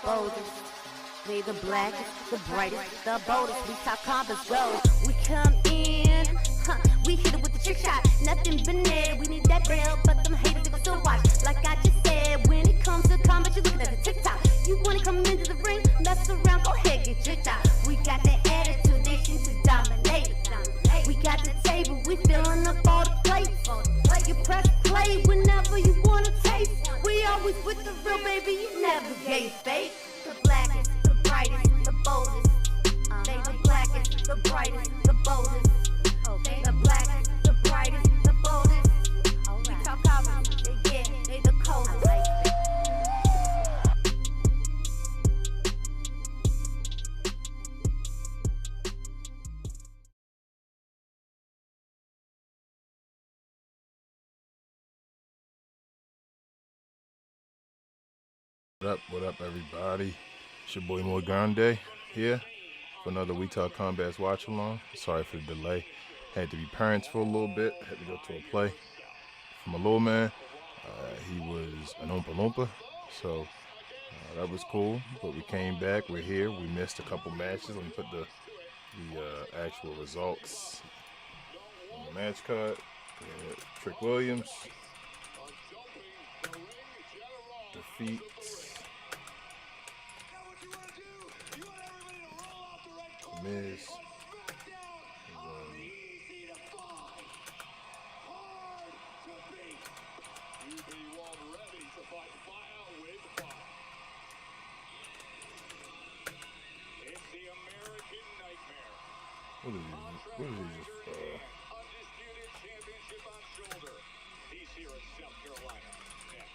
boldest. They the blackest, the brightest, the boldest. We talk combos go. We come in, we hit it with the trick shot. Nothing but net. We need that bell, but them haters they gon' still watch. Like I just said, when it comes to combat, you looking at the TikTok. You wanna come into the ring, mess around, go ahead, get your job. We got that attitude, they shoot to dominate. We got the table, we filling up all the plates. You press play whenever you wanna taste. We always with the real, baby, you never gave fake. The blackest, the brightest, the boldest. They the blackest, the brightest, the boldest. They the blackest, the brightest, the boldest. We talk common, they the coldest. What up, everybody? It's your boy Muy Grande here for another We Talk Combats Watch Along. Sorry for the delay. Had to be parents for a little bit. Had to go to a play from a little man. He was an Oompa Loompa, so that was cool. But we came back. We're here. We missed a couple matches. Let me put the actual results on the match card. Trick Williams defeats Miz. What is he just Undisputed championship on shoulder. He's here in South Carolina. Next.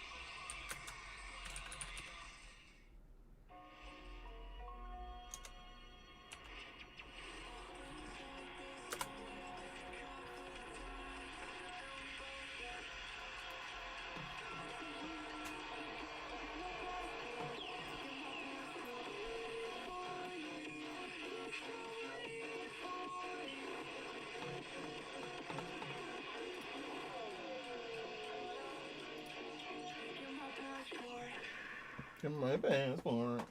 Give me my passport.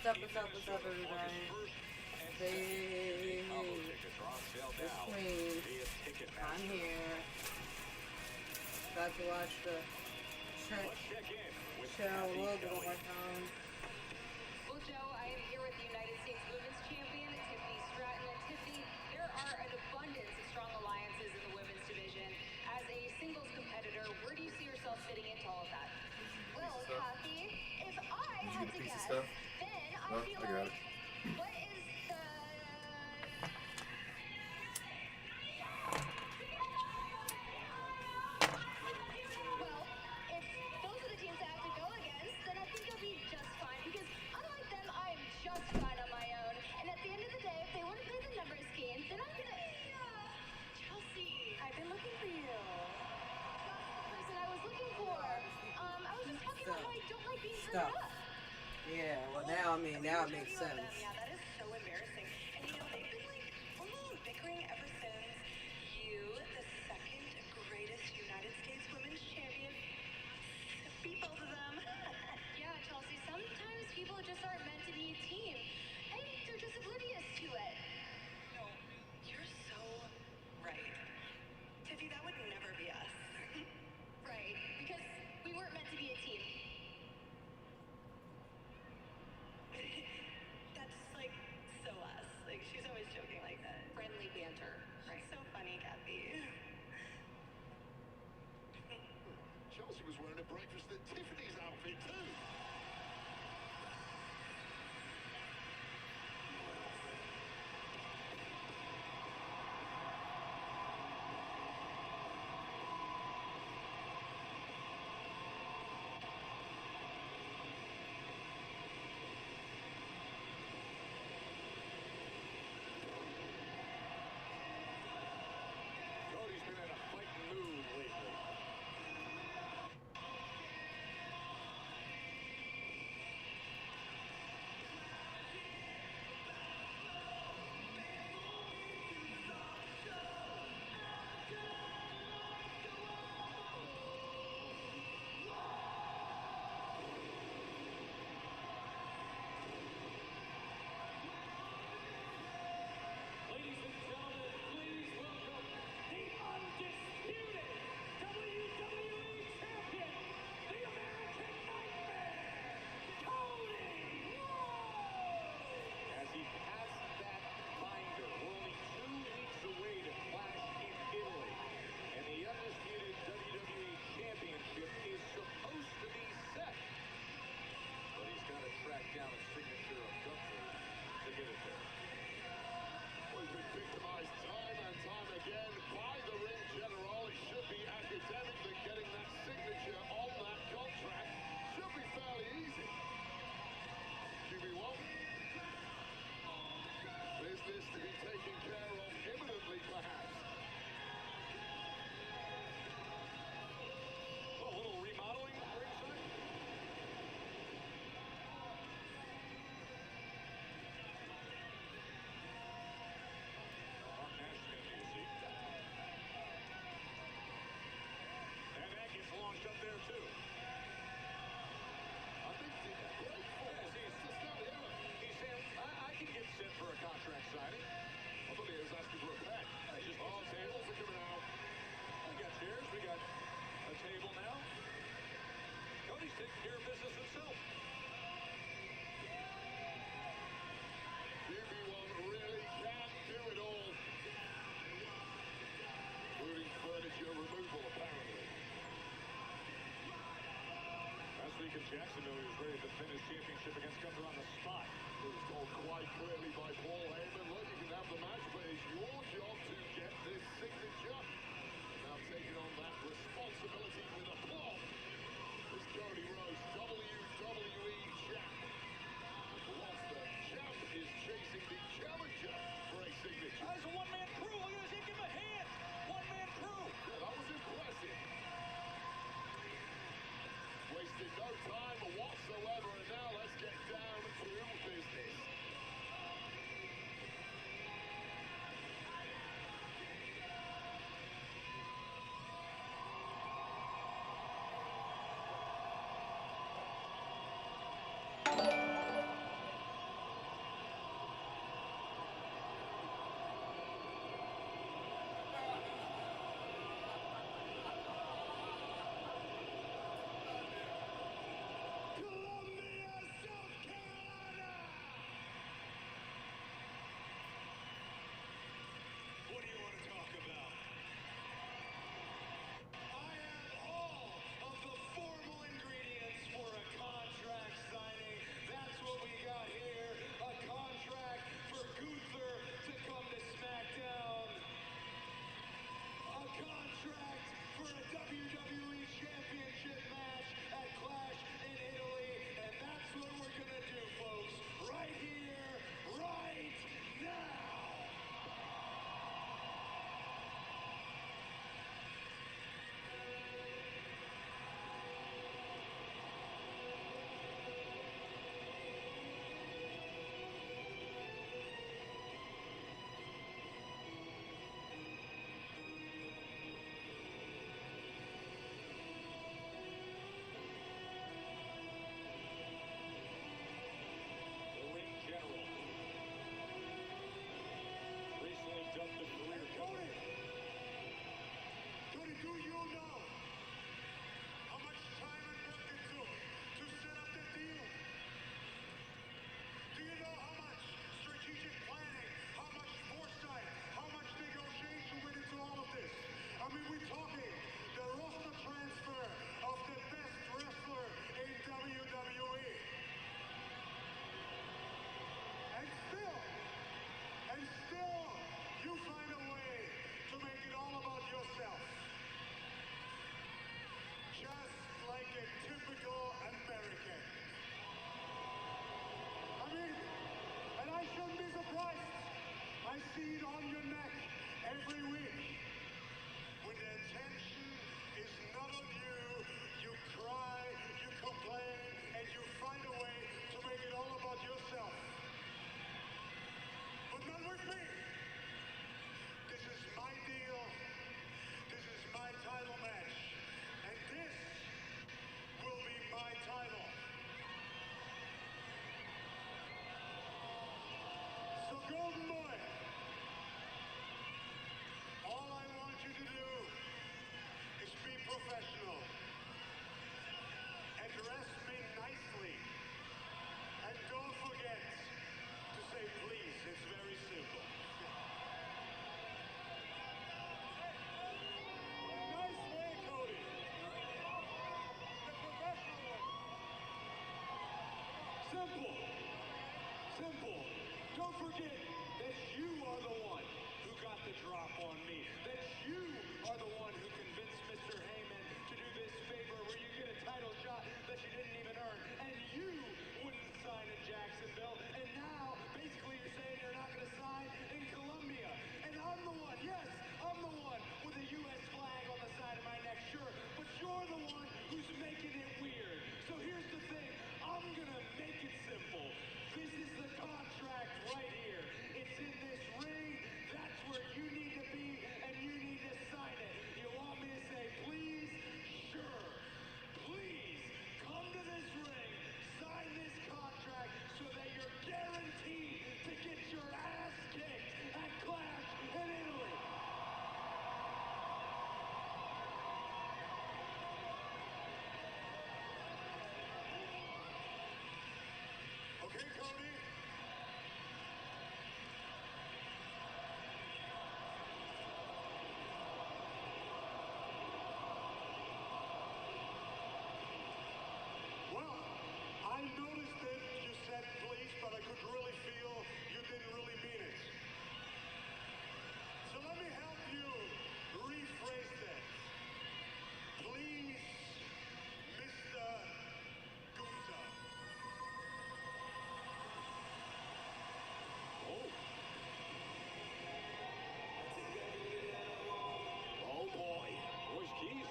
What's up, everybody? Hey, this Queen. I'm here. About to watch the show a little bit on my phone. Well, Joe, I am here with the United States Women's Champion, Tiffany Stratton. And Tiffany, there are an abundance of strong alliances in the women's division. As a singles competitor, where do you see yourself fitting into all of that? Well, Kathy, if I had to guess, stuff? then I No, feel I got like, what is the... Well, if those are the teams I have to go against, then I think I'll be just fine, because unlike them, I'm just fine on my own. And at the end of the day, if they want to play the numbers game, then I'm gonna... Chelsea, I've been looking for you. That's the person I was looking for. I was just talking about how I don't like being hurt Stuff. up. Yeah, well now it makes sense. Yeah, that is so embarrassing. And you know, they've been like almost bickering ever since you, the second greatest United States Women's Champion, beat both of them. Yeah, Chelsea, sometimes people just aren't meant to be a team. And they're just oblivious to it. No, you're so right. Tiffy, that would never be us. Right, because we weren't meant to be a team. That's like so us. Like she's always joking like that. Friendly banter. Right. So funny, Kathy. Chelsea was wearing a breakfast at Tiffany's outfit too. Cody's been in a fighting mood lately. Ladies and gentlemen, please welcome the undisputed WWE Champion, the American Nightmare, Cody Rhodes! As he passed that binder, we're only 2 weeks away to Clash in Italy, and the undisputed WWE Championship is supposed to be set. But he's got to track down a signature of Guthrie to get it there. Well, he's been victimized time and time again by the ring general. It should be academic that getting that signature on that contract should be fairly easy. QB1. Business to be taken care of imminently, perhaps. A little remodeling ringside. Mark Nash is going to need a seat. And that gets launched up there, too. I think he's great for us. He's saying, I can get set for a contract signing. I thought he was asking for a bet. Tables are coming out. We got chairs. We got a table now. Cody's taking care of business himself. QB1 really can do it all. Including furniture removal, apparently. Last week in Jacksonville, he was ready to defend his championship against Gunther on the spot. It was told quite clearly by Paul Heyman, look, you can have the match, but it's your job to get this signature. Now taking on that responsibility with aplomb is Cody Rhodes, WWE champ. Whilst the champ is chasing the challenger for a signature. That is a one-man crew. Look at this. He give him a hand. One-man crew. Yeah, that was impressive. Wasted no time whatsoever, and now let's get down to business. shouldn't be surprised. I see it on your neck every week. When the attention is not on you, you cry, you complain, and you find a way to make it all about yourself. But not with me. This is my deal. This is my title match. And this will be my title. So Golden Boy, all I want you to do is be professional. Address me nicely. And don't forget to say please. It's very simple. Nice way, Cody. The professional way. Simple. Simple. Don't forget that you are the one who got the drop on me. That you are the one who convinced Mr. Heyman to do this favor where you get a title shot that you didn't even earn. And you wouldn't sign in Jacksonville. And now, basically, you're saying you're not going to sign in Colombia. And I'm the one, yes, I'm the one with a U.S. flag on the side of my neck, sure. But you're the one who's making it weird. So here's the thing. I'm going to make it simple. This is the contract right here. It's in this ring. That's where you need to be, and you need to sign it. You want me to say please? Sure. Please come to this ring, sign this contract so that you're guaranteed to get your ass kicked at Clash in Italy. Okay, Cody? Well, I noticed that you said please, but I could really feel you didn't really mean it. So let me help you rephrase that. Please, Mr. Gunther. Oh. Oh boy. Where's Keith?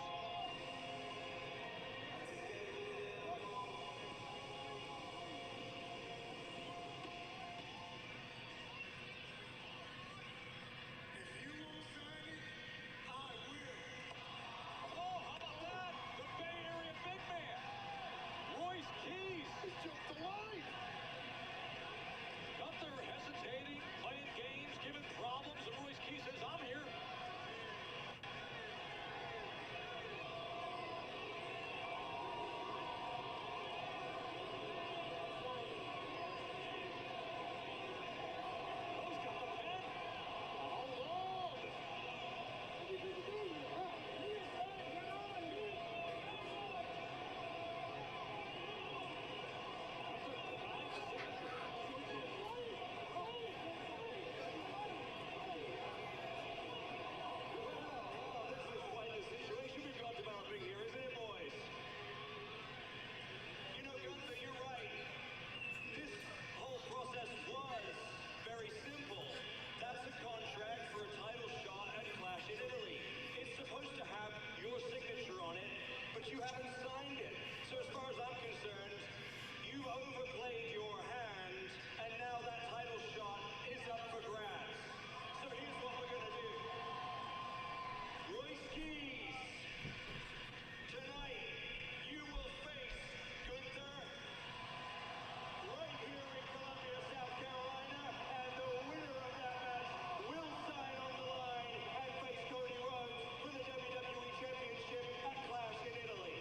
If you won't sign it, I will. Oh, how about that? The Bay Area big man, Royce Keys. He jumped the line. Gunther hesitating, playing games, giving problems, and Royce Keys says, I'm here. Oh, he's got the pin. Hold on. This is quite the situation we've got developing here, isn't it, boys? You know, Gunther, you're right. This whole process was very simple. That's a contract for a title shot at Clash in Italy. It's supposed to have your signature on it, but you haven't signed it. So as far as I'm concerned, you've overplayed your hand, and now that title shot is up for grabs. So here's what we're gonna do. Royce Keys, tonight you will face Gunther right here in Columbia, South Carolina, and the winner of that match will sign on the line and face Cody Rhodes for the WWE Championship at Clash in Italy.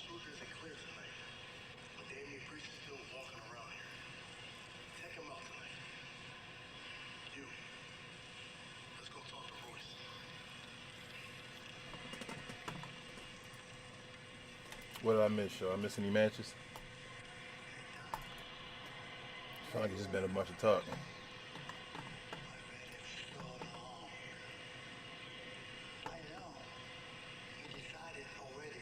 truth isn't clear tonight, but Damien Priest is still walking around here. Take him out tonight. You. Let's go talk to Royce. What did I miss, Show? I miss any matches? I feel like it's just been a bunch of talk. I know. You decided already.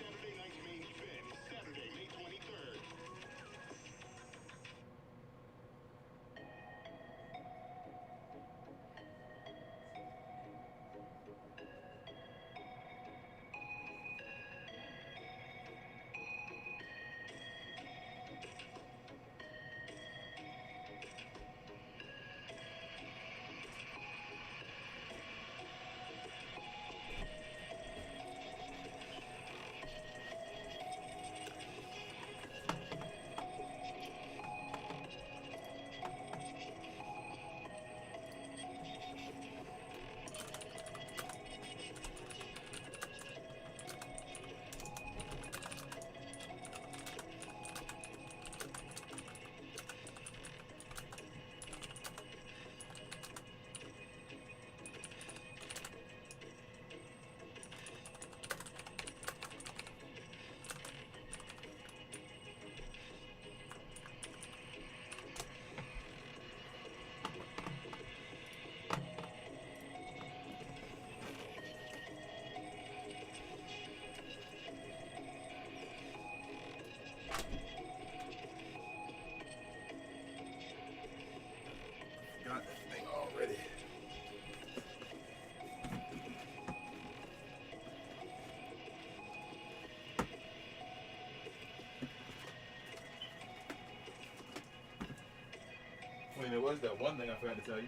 Saturday night's main event, Saturday, May 23rd. Got that thing already. I mean, there was that one thing I forgot to tell you.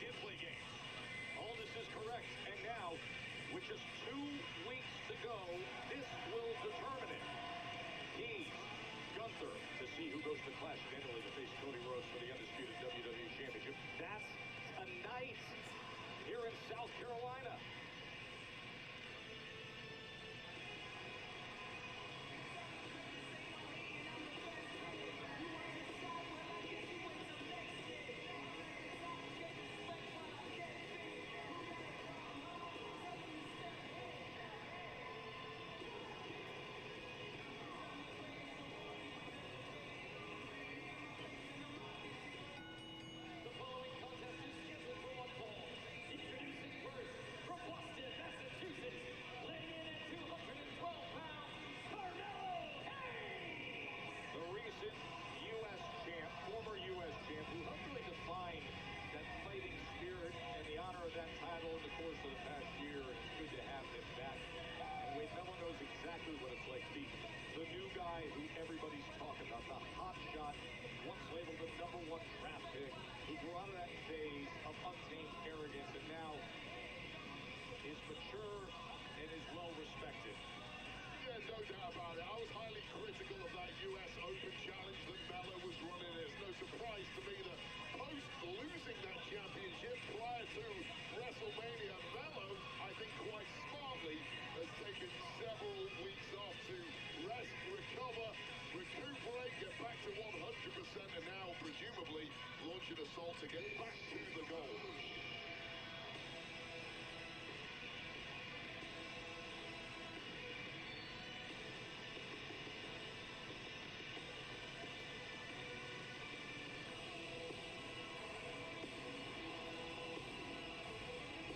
can't play games. All this is correct. And now, with just 2 weeks to go, this will determine it. He's Gunther to see who goes to Clash in Italy to face Cody Rhodes for the undisputed WWE Championship. That's tonight here in South Carolina. The following contest is scheduled for one fall. Introducing first, from Boston, Massachusetts, weighing in at 212 pounds, Carmelo Hayes! The recent U.S. champ, former U.S. champ, who helped really define that fighting spirit and the honor of that title in the course of the past year. And it's good to have him back. And Wade Mello knows exactly what it's like to be the new guy who everybody's talking about, the hot shot, once labeled the #1 draft pick, who grew out of that phase of untamed arrogance and now is mature and is well respected. Yeah, no doubt about it. I was highly critical of that US Open challenge that Mello was running. It's no surprise to me that post losing that championship prior to WrestleMania, Mello, I think quite smartly, has taken several weeks off to rest, recover, recuperate, get back to 100%, and now presumably launch an assault to get back to the goal.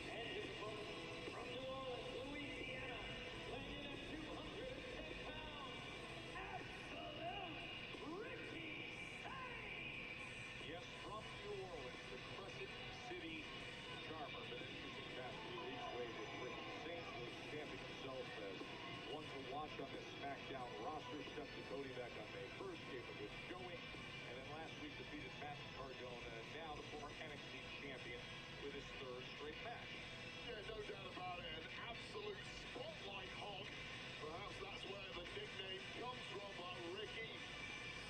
And his opponent from New Orleans, Louisiana, weighing in at 210 pounds, Absolute Ricky Saints! Yes, from New Orleans, the Crescent City Charmer. Been an interesting past few weeks. Wade with Ricky Saints was stamping himself as one to watch on this SmackDown roster. Stepped to Cody back on May 1st, gave him a good showing. And then last week defeated Matt Cardona, now the former NXT champion, with his 3rd straight match. Yeah, no doubt about it. An absolute spotlight hog. Perhaps that's where the nickname comes from. But Ricky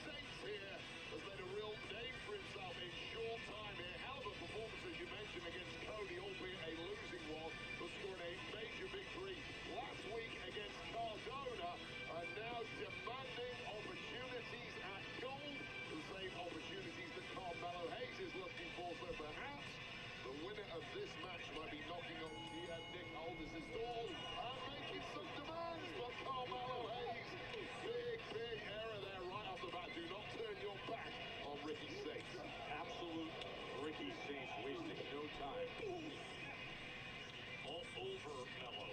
Saints here has made a real name for himself in short time here. Hell of a performance, as you mentioned, against Cody, albeit a losing one, but scored a major victory last week against Cardona, and now demanding opportunities at gold, the same opportunities that Carmelo Hayes is looking for. So perhaps the winner of this match might be knocking on Nick Aldis' doors and making some demands. But Carmelo Hayes, big error there right off the bat. Do not turn your back on Ricky Saints. Absolute Ricky Saints wasting no time. All over Mello.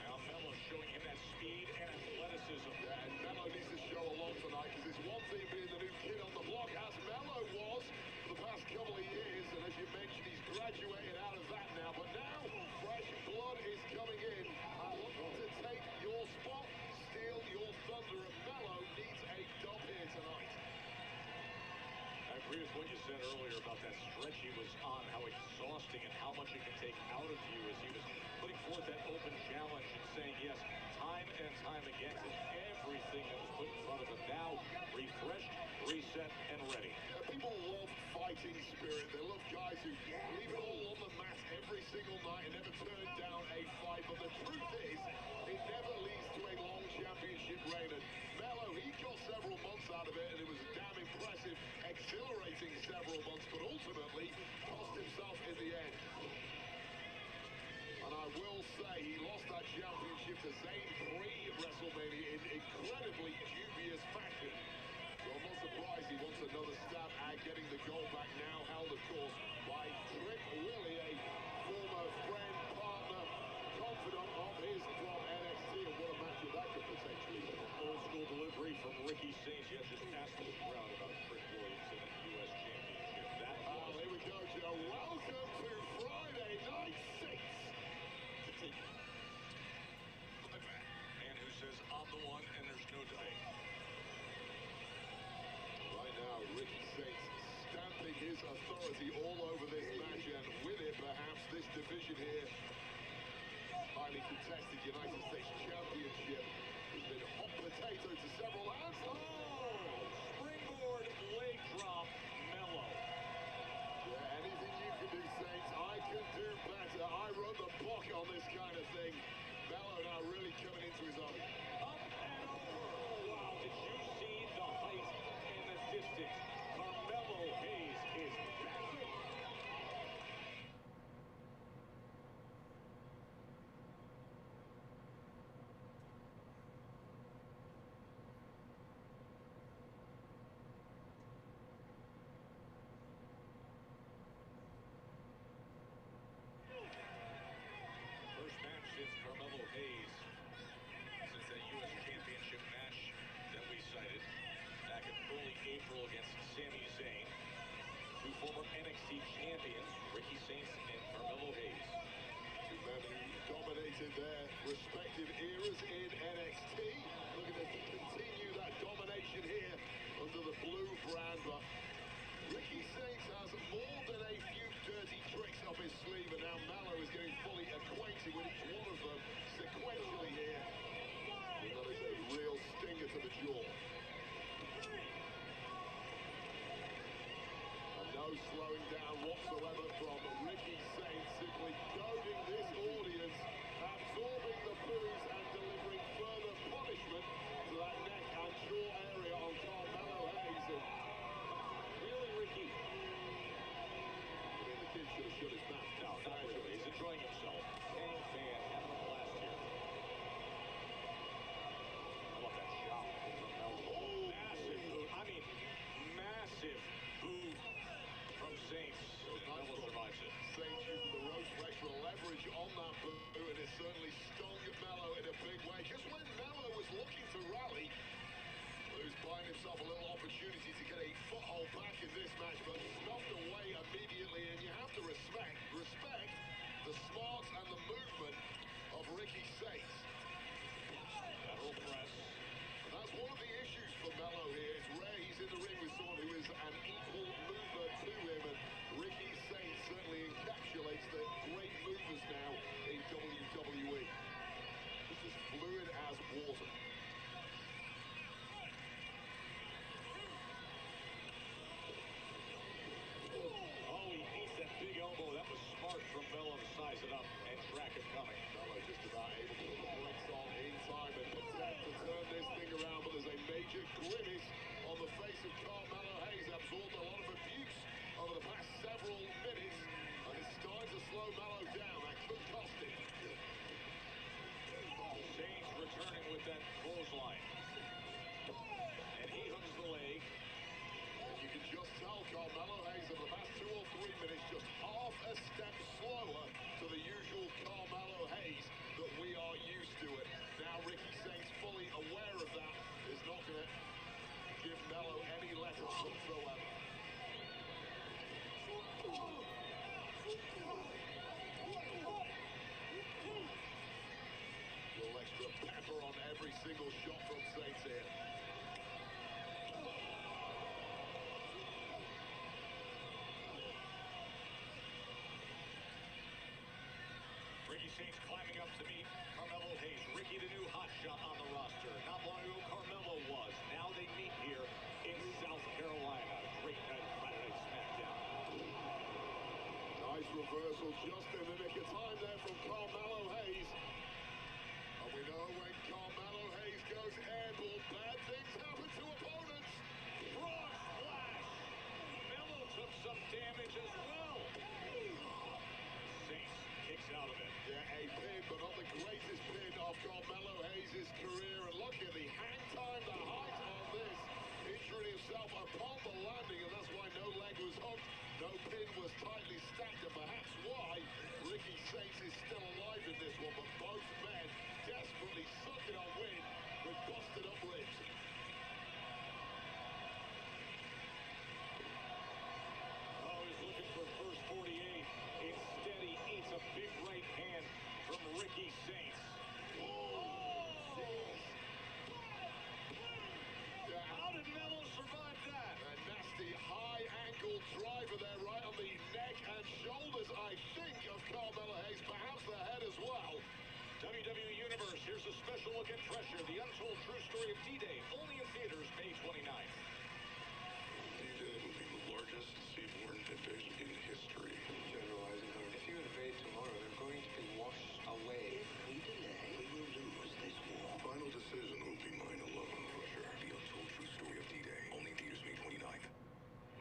Now Mello showing him that speed and athleticism. Yeah, and Mello needs to show a lot tonight, because it's one thing being the new kid on the block, as Mello was for the past couple of years, and as you mentioned, he's graduated out of that now, but now fresh blood is coming in and looking to take your spot, steal your thunder, and Mello needs a dub here tonight. I agree with what you said earlier about that stretch he was on, how exhausting and how much it can take out of you as he was putting forth that open challenge and saying yes time and time again to everything that was put in front of him. Now refreshed, reset, and ready. Yeah, people love fighting spirit. They love guys who leave it all on the mat every single night and never turn down a fight. But the truth is, it never leads to a long championship reign. And Mello, he got several months out of it, and it was damn impressive, exhilarating several months, but ultimately cost himself in the end. And I will say, he lost that championship to Zayn pre-WrestleMania in incredibly dubious fashion. So I'm not surprised he wants another stab at getting the gold back, now held, of course, by Trick Willie, a former friend, partner, confidant of his from NXT. And what a matchup that could potentially be. Old school delivery from Ricky Saints. You just asked the crowd about Trick Williams and the U.S. Championship. That was... Here we go, Joe. Welcome to Friday Night 6. Man who says, I'm the one, and there's no debate. Right now, Ricky Saints his authority all over this match, and with it, perhaps, this division here. Highly contested United States Championship has been hot potato to several hands. Oh! Springboard leg drop, Mello. Yeah, anything you can do, Saints, I can do better. I run the block on this kind of thing. Mello now really coming into his own. Up and over. Wow, did you see the height and the distance? Carmelo Hayes is massive. First match since Carmelo Hayes, since that U.S. Championship match that we cited back in early April against Sami Zayn. Two former NXT champions, Ricky Saints and Carmelo Hayes. Two men who dominated their respective eras in NXT. Looking to continue that domination here under the blue brand, but Ricky Saints has more than a few dirty tricks up his sleeve, and now Mello is getting fully acquainted with each one of them sequentially here. And that is a real stinger to the jaw. And no slowing down whatsoever from Ricky Saints, simply goading this audience, absorbing the boos and delivering further punishment to that neck and jaw area on Carmelo Hayes. And Really, Ricky? I mean, the kid should have shut his mouth. No, not really. He's enjoying himself. Paying fan, having a blast here. How about that shot from Mello? Massive boot. I mean, massive boot from Saints. Mello survives it. Saints using the ropes for extra leverage on that boot, and it certainly stung Mello in a big way. Just when Mello was looking to rally, he was buying himself a little opportunity to get a foothold back in this match, but snuffed away immediately, and you have to respect the smarts and the movement of Ricky Saints. Lateral press. And that's one of the issues for Mello here. It's rare he's in the ring with someone who is an equal mover to him, and Ricky Saints certainly encapsulates the great movers now in WWE. Just as fluid as water. Oh, he hates that big elbow. That was smart from Mello to size it up and track it coming. Mello just about able to put the brakes on in time and attempt to turn this thing around, but there's a major grimace on the face of Carmelo Hayes. Absorbed a lot of abuse over the past several minutes, and it's starting to slow Mello down. That could cost him. Saints returning with that clothesline. And he hooks the leg. And you can just tell Carmelo Hayes over the past 2 or 3 minutes just half a step slower to the usual Carmelo Hayes that we are used to it. Now Ricky Saints, fully aware of that, is not going to give Mello any letters whatsoever. A little extra pepper on every single shot from Saints here. Ricky Saints climbing up to meet Carmelo Hayes. Ricky, the new hotshot on the roster. Not long ago, Carmelo was. Now they meet here in South Carolina. Great night of Friday Night SmackDown. Nice reversal just in the nick of time there from Carmelo Hayes. And we know when Carmelo Hayes goes airborne, bad things happen to opponents. Frog splash. Mello took some damage as well. Saints kicks out of it. Yeah, a pin, but not the greatest pin of Carmelo Hayes' career. And look at the hang time, the height on this. Injuring himself upon the landing, and that's why no leg was hooked. No pin was tightly stacked, and perhaps why Ricky Saints is still alive in this one. But both men desperately sucking on wind with busted up ribs. Oh, he's looking for first 48. Instead, he eats a big right hand from Ricky Saints. Yeah, How did Mello survive that? a nasty high ankle driver as well. WWE Universe, here's a special look at Treasure, the untold true story of D-Day, only in theaters May 29th. D-Day will be the largest seaborne invasion in history. Generalizing, if you invade tomorrow, they're going to be washed away. If we delay, we will lose this war. Final decision will be mine alone. Treasure, the untold true story of D-Day, only in theaters May 29th.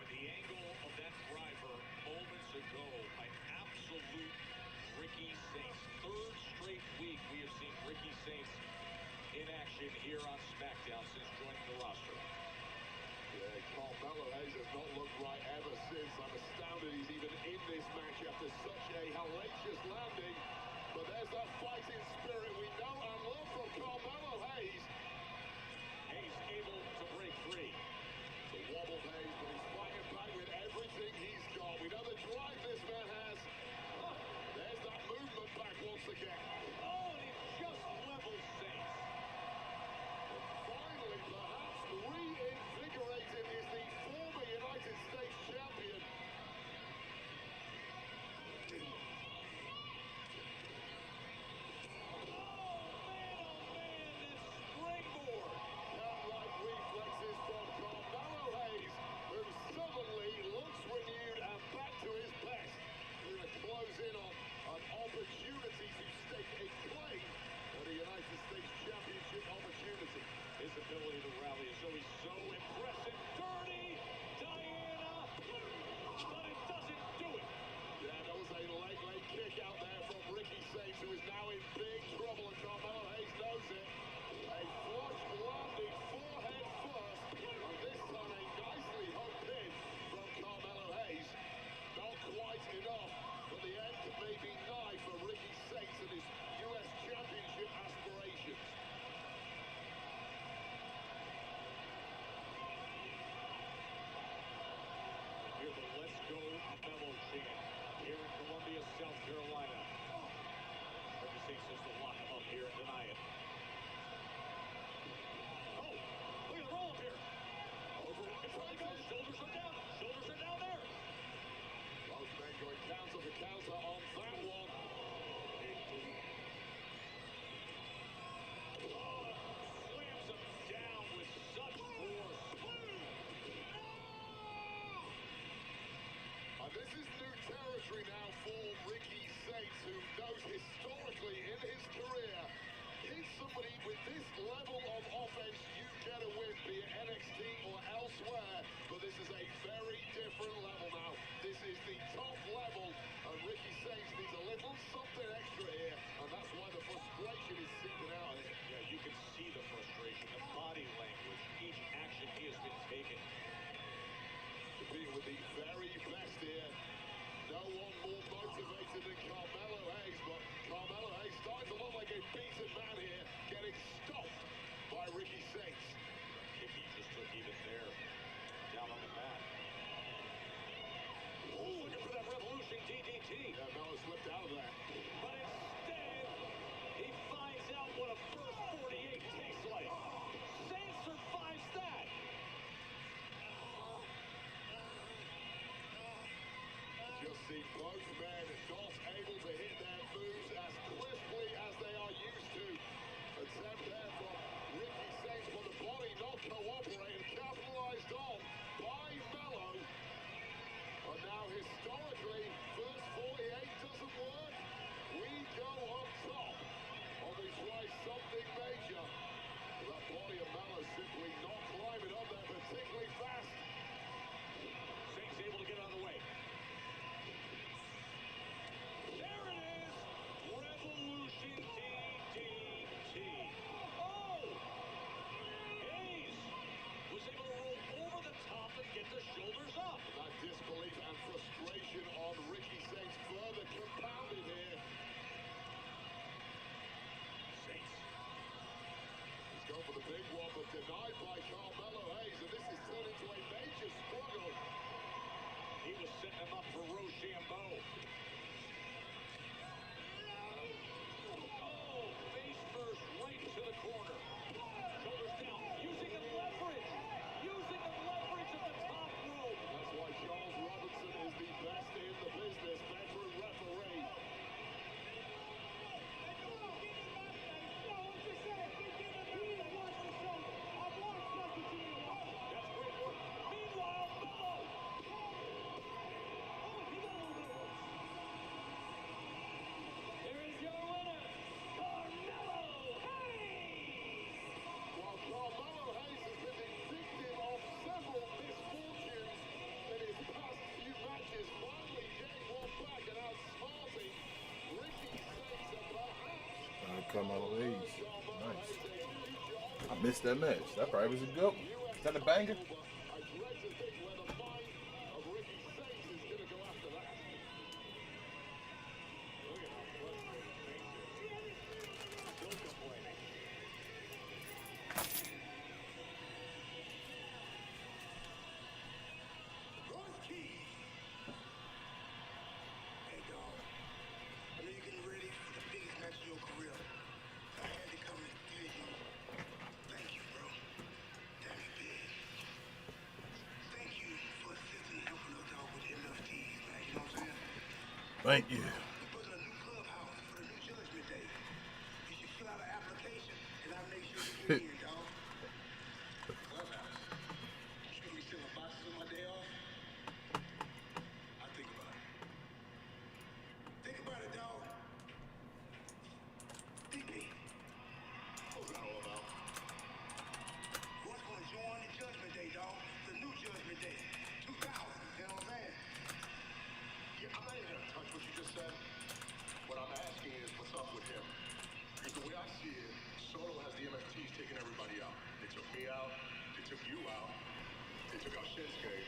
With the angle of that driver moments ago by absolute Ricky Saints. Third straight week we have seen Ricky Saints in action here on SmackDown since joining the roster. Yeah, Carmelo Hayes has not looked right ever since. I'm astounded he's even in this match after such a hellacious landing. But there's that fighting spirit we know and love from Carmelo Hayes. Hayes able to break free. The wobble Hayes, but he's fighting back with everything he's got. We know the drive this man has. There's that movement back once again. Oh, and he just leveled Saints. And finally, perhaps reinvigorated is the former United States champion. This springboard. Cat-like reflexes from Carmelo Hayes, who suddenly looks renewed and back to his best. We're going to close in on an opportunity to stake a claim at a United States Championship opportunity. His ability to rally is always so impressive. Dirty Diana, but it doesn't do it. Yeah, that was a late kick out there from Ricky Saints, who is now in big trouble, and Carmelo Hayes knows it. A flush landing forehead first, and this time a nicely hooked pin from Carmelo Hayes. Not quite enough, but the end may be nigh for Ricky Saints and his US Championship aspirations. Hear the Let's Go Melo chant here in Columbia, South Carolina. Ricky Saints says to lock him up here and deny it. Oh, look at the roll up here. Over in front he goes. Shoulders are down. Shoulders are down there. Both men going counter for counter on that one. Oh, slams him down with such force. And this is new territory now for Ricky Saints, who knows historically in his career, hit somebody with this level of offense, you get a win, be it NXT or elsewhere. But this is a very different level now. This is the top level, and Ricky Saints needs a little something extra here, and that's why the frustration is seeping out of him. Yeah, you can see the frustration, the body language, each action he has been taking. Competing with the very best here. No one more motivated than Carmelo Hayes, but Carmelo Hayes starting to look like a beaten man here, getting stopped by Ricky Saints. Kick he just took even there, down on the mat. Oh, looking for that Revolution DDT. Yeah, Melo slipped out of that. But instead, he finds out what a first 48 tastes like. Saints survives that. Just see both men not able to hit their moves as crisply as they are used to. Attempt there from Ricky Saints, but the body not cooperating, capitalized on by Melo. And now historically, first 48 doesn't work. We go on top on we try something major. But that body of Melo simply not climbing up there particularly fast. Saints able to get out of the way. There it is! Revolution DDT. Oh! Hayes was able to roll over the top and get the shoulders up. That disbelief and frustration on Ricky Saints further compounded here. Saints. He's going for the big one, but denied by Carmelo Hayes, and this is turned into a major struggle. He was setting him up for Rochambeau. Oh, face first, right to the corner. Shoulders down, using the leverage. Using the leverage at the top rope. That's why Charles Robinson is the best in the business, veteran referee. missed that match. That probably was a good one. Is that a banger? I dread to think where the mind of Ricky Saints is going to go after that. Look at how frustrated Saints is. Still complaining. Hey, dog. I know you're getting ready for the biggest match of your career. I had to come and tell you, thank you, bro. Damn it, big. Thank you for assisting and helping us out with the MFTs, man. You know what I'm saying? Thank you. We're building a new clubhouse for the new Judgment Day. You should fill out an application, and I'll make sure you get in, dog. Clubhouse. You gonna be selling boxes on my day off? I'll think about it. Think about it, dog. Think me. What was that all about? Who's gonna join the Judgment Day, dog? The new Judgment Day. 2000, you know what I'm saying? Yeah, I'm not even going to touch what you just said. What I'm asking is, what's up with him? Because the way I see it, Solo has the MFTs taking everybody out. They took me out. They took you out. They took out Shinsuke.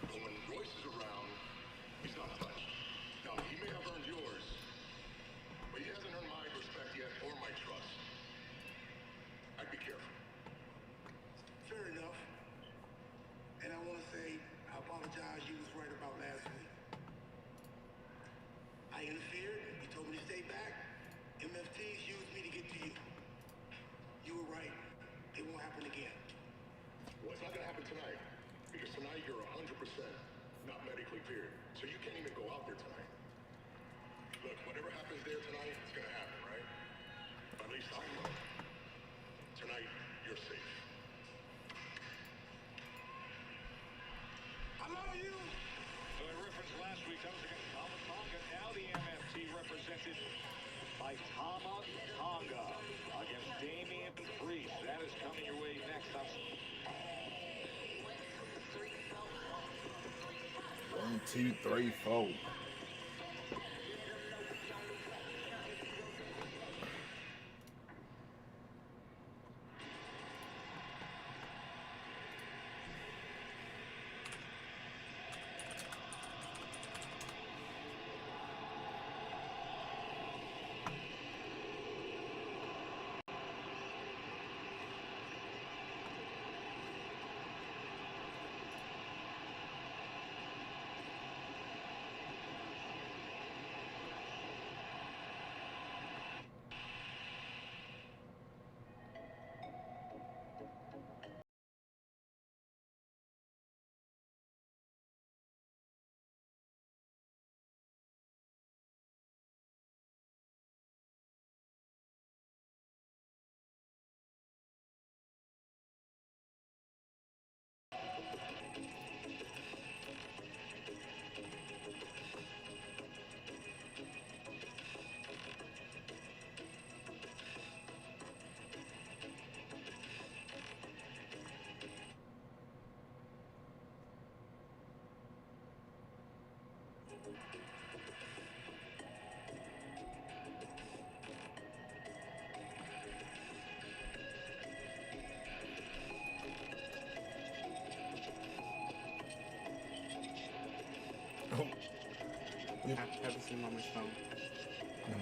But when Royce is around, he's not touched. Now, he may have earned yours, but he hasn't earned my respect yet or my trust. I'd be careful. Fair enough. And I want to say, I apologize, you was right about last week. I interfered, you told me to stay back. MFTs used me to get to you. You were right. It won't happen again. Well, it's not going to happen tonight, because tonight you're 100% not medically cleared. So you can't even go out there tonight. Look, whatever happens there tonight, it's going to happen, right? At least I know. Tonight, you're safe. I love you. So I referenced last week, that was against Tama Tonga. Now the MFT represented by Tama Tonga against Damian Priest. That is coming your way next. 1, 2, 3, 4. I haven't seen Mama's phone. No.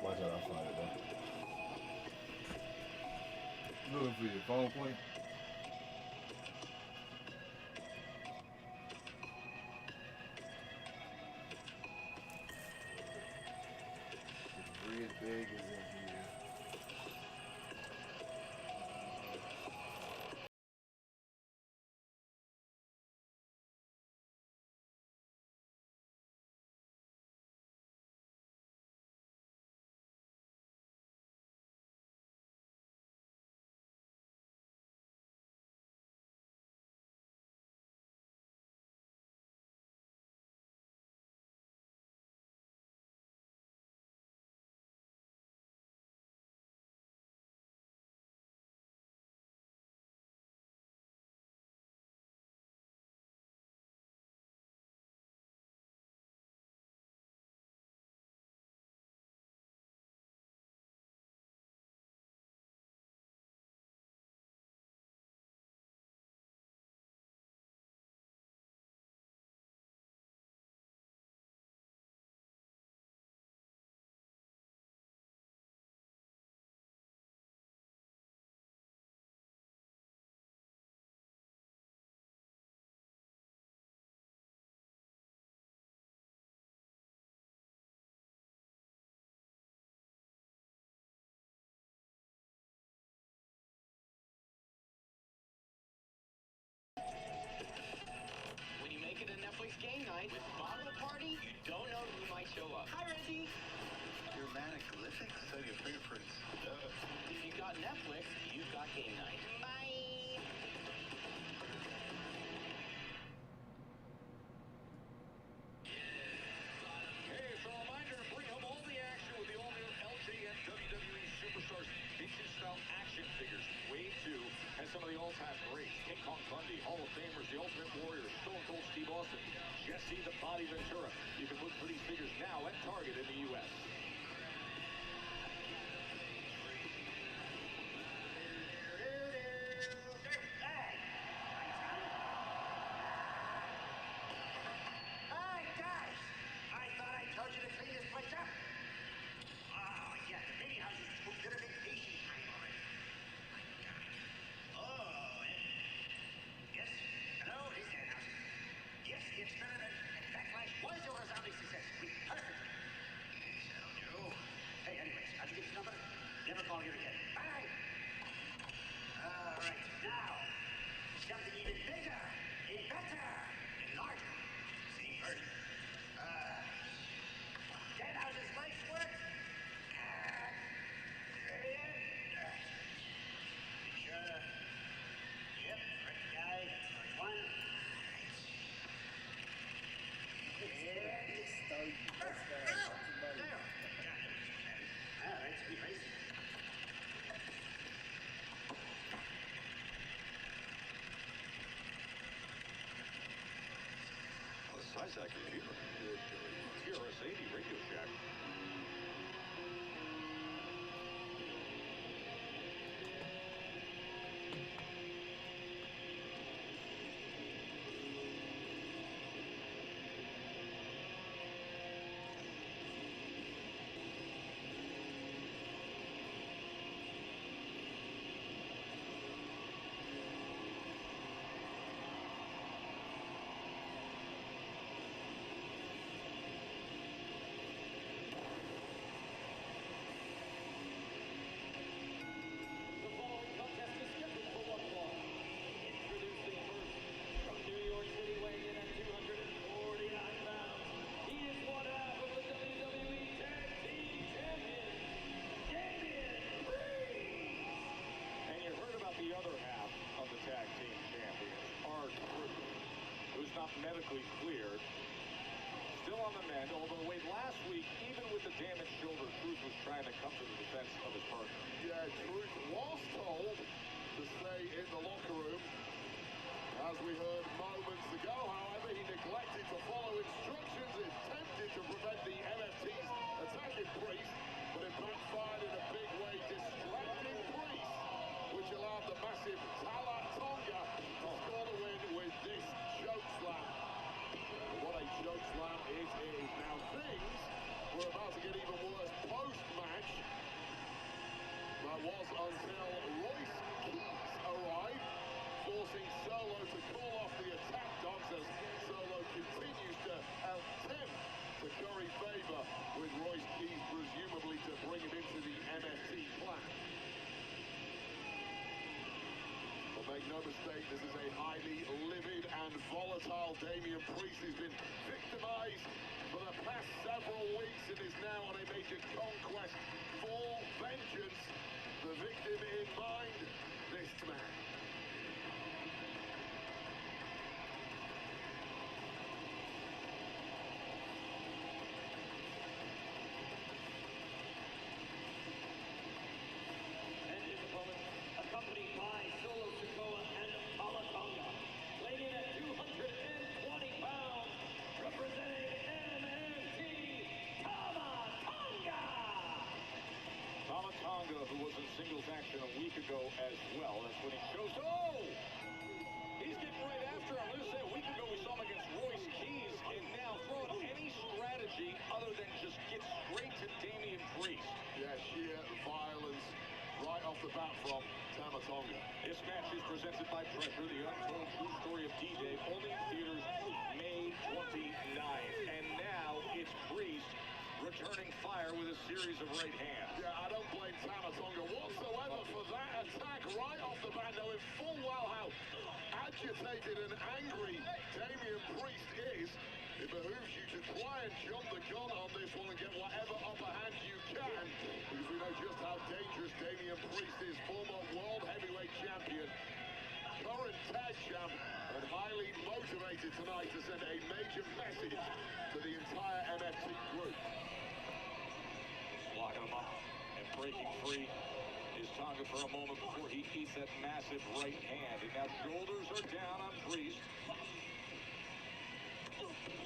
Watch out, I'll find it though. Looking for your phone, Queen? Red bag is in night with Bottle Party, you don't know who might show up. Hi, Reggie. Dramatic so your fingerprints. If you got Netflix, you've got game night. Bye. Hey, it's a reminder to bring home all the action with the all-new LJN WWE Superstars Vintage-style action figures. Wave 2 has some of the all-time greats. King Kong Bundy, Hall of Famers, The Ultimate Warrior, Stone Cold Steve Austin, Jesse the Body Ventura. You can look for these figures now at Target in the U.S. Hey, guys! I thought I told you to clean this place up. Oh, yeah, the mini house is moved to the vacation time already. My God. Oh, yes. Hello, this is that house. Yes, the experiment and backlash was a resounding success. We perfect. Yes, that'll do. Hey, anyways, how'd you get this number? Never call here again. Bye. All right, now, something even bigger, and better, and larger. See, first. 10 houses life's work. Sure. Yep, first guy, first one. There. All right, sweet race. The size of that computer. TRS-80 Radio Shack. The following contest is scheduled for one fall. Introducing first, from New York City, weighing in at 249 pounds. He is one half of the WWE Tag Team Champions, Damian Priest. And you heard about the other half of the tag team champions, R-Truth, who's not medically cleared. Still on the mend, although wait, last week, even with the damaged shoulder, Truth was trying to come to the defense of his partner. Yeah, Truth was told to stay in the locker room. As we heard moments ago, however, he neglected to follow instructions, attempted to prevent the MFT's attacking Priest, but it backfired in a big way, distracting Priest, which allowed the massive Tala Tonga to score the win with this choke slam. What a choke slam it is. Now things were about to get even worse post-match. That was until Royce Keys arrived, forcing Solo to call off the attack dogs as Solo continues to attempt to curry favor with Royce Keys, presumably to bring him into the MFT plan. But make no mistake, this is a highly livid and volatile Damian Priest who's been victimized for the past several weeks and is now on a major conquest for vengeance. The victim in mind, this man. And his opponent, accompanied by Solo Sikoa and Tala Tonga, weighing in at 220 pounds, representing MMT, Tama Tonga! Tama Tonga, who was in singles action a week ago as well. That's when he shows. Oh! He's getting right after him. Let's say a week ago we saw him against Royce Keys, and now throwing any strategy other than just get straight to Damian Priest. Yeah, sheer violence right off the bat from Tama Tonga. This match is presented by Pressure, the untold true story of D-Day, only in theaters May 29th. And now it's Priest returning fire with a series of right hands. Yeah, I don't blame Tama Tonga whatsoever for that attack right off the bat, knowing full well how agitated and angry Damian Priest is, it behooves you to try and jump the gun on this one and get whatever upper hand you can, because we know just how dangerous Damian Priest is, former World Heavyweight Champion, current tag champ, and highly motivated tonight to send a major message to the entire MFT group. Locking him up and breaking free is Tonga for a moment before he eats that massive right hand. And now shoulders are down on Priest.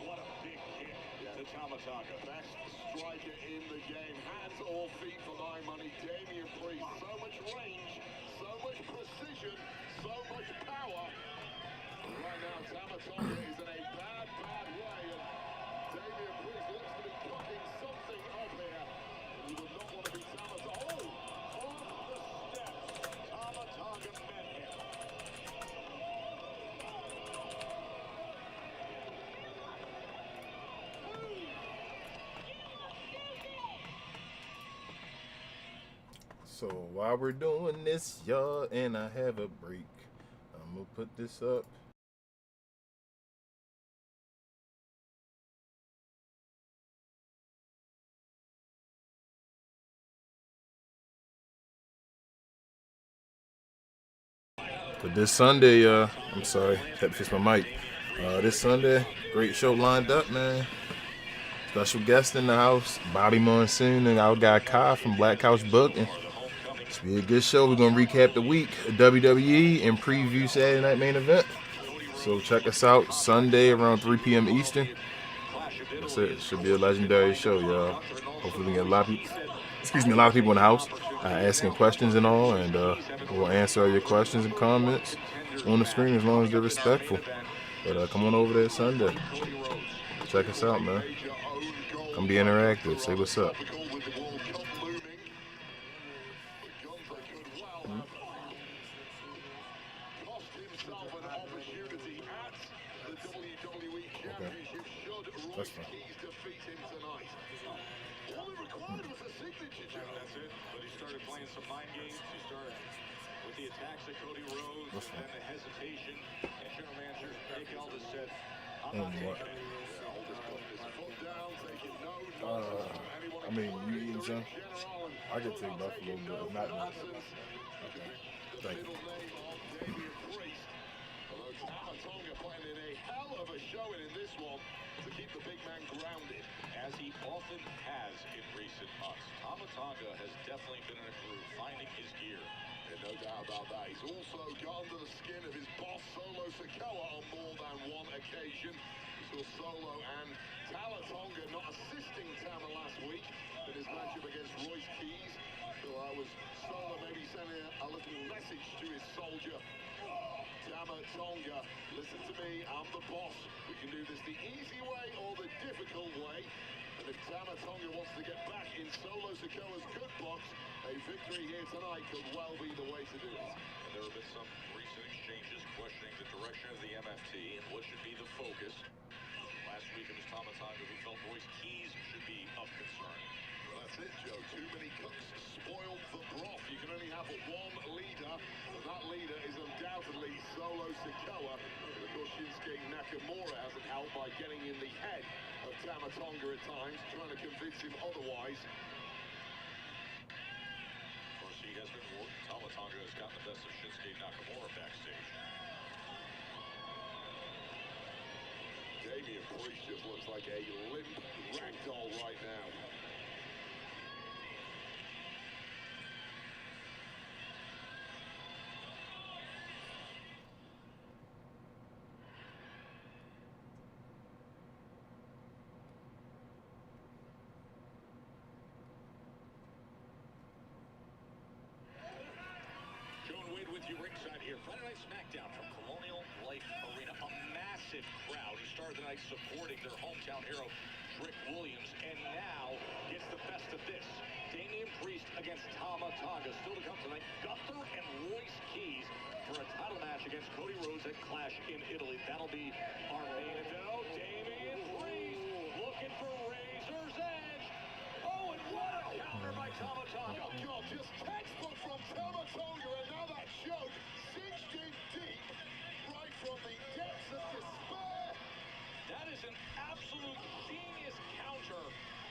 What a big kick to Tama Tonga. Best striker in the game, hands or feet for my money. Damian Priest, so much range, so much precision, so much power. Right now, Tama Tonga is in a bad way, and Damian Priest looks to be cooking something up here. We would not want to be Tama Tonga. Oh, off the steps, Tama Tonga met him. So while we're doing this, y'all, and I have a break, I'm gonna put this up. But this Sunday, I'm sorry, had to fix my mic. This Sunday, great show lined up, man. Special guest in the house, Bobby Monsoon and our guy Kai from Black Couch Booking. It's be a good show. We're gonna recap the week, WWE, and preview Saturday Night Main Event. So check us out Sunday around 3 p.m. Eastern. That's it. It should be a legendary show, y'all. Hopefully we get a lot of people in the house asking questions and all, and we'll answer all your questions and comments on the screen as long as they're respectful. But come on over there Sunday. Check us out, man. Come be interactive. Say what's up. That's fine. That's it. But he started playing some mind games. He started with the attacks of Cody Rhodes, That's and then the hesitation. And general manager Nick Aldis said, I'm And not what? taking it. I mean, you eating some? I could take Buffalo, but if not, no. Okay. Thank you. Tama Tonga putting in a hell of a showing in this one to keep the big man grounded. As he often has in recent months, Tama Tonga has definitely been in a groove, finding his gear. And no doubt about that. He's also got under the skin of his boss, Solo Sikoa, on more than one occasion. We saw Solo and Tama Tonga not assisting Tama last week in his matchup against Royce Keys. So that was Solo maybe sending a little message to his soldier. Tama Tonga, listen to me, I'm the boss. We can do this the easy way or the difficult way. And if Tama Tonga wants to get back in Solo Sikoa's good books, a victory here tonight could well be the way to do it. And there have been some recent exchanges questioning the direction of the MFT and what should be the focus. Last week it was Tama Tonga who felt Royce Keys should be of concern. Well, that's it, Joe. Too many cooks spoiled the broth. You can only have one leader, and that leader is undoubtedly Solo Sikoa. And of course, Shinsuke Nakamura hasn't helped by getting in the head of Tama Tonga at times, trying to convince him otherwise. Of course, he has been working. Tama Tonga has gotten the best of Shinsuke Nakamura backstage. Damian Priest just looks like a limp ragdoll right now. With you ringside here, Friday Night SmackDown from Colonial Life Arena. A massive crowd who started the night supporting their hometown hero, Trick Williams, and now gets the best of this. Damian Priest against Tama Tonga. Still to come tonight, Gunther and Royce Keys for a title match against Cody Rhodes at Clash in Italy. That'll be our main event. Oh, Damian Priest looking for Razor's Edge. Oh, and what a counter by Tama Tonga. Oh, God, just textbook from Tama Tonga, and now that choke cinched in deep right from the depths of despair. That is an absolute genius counter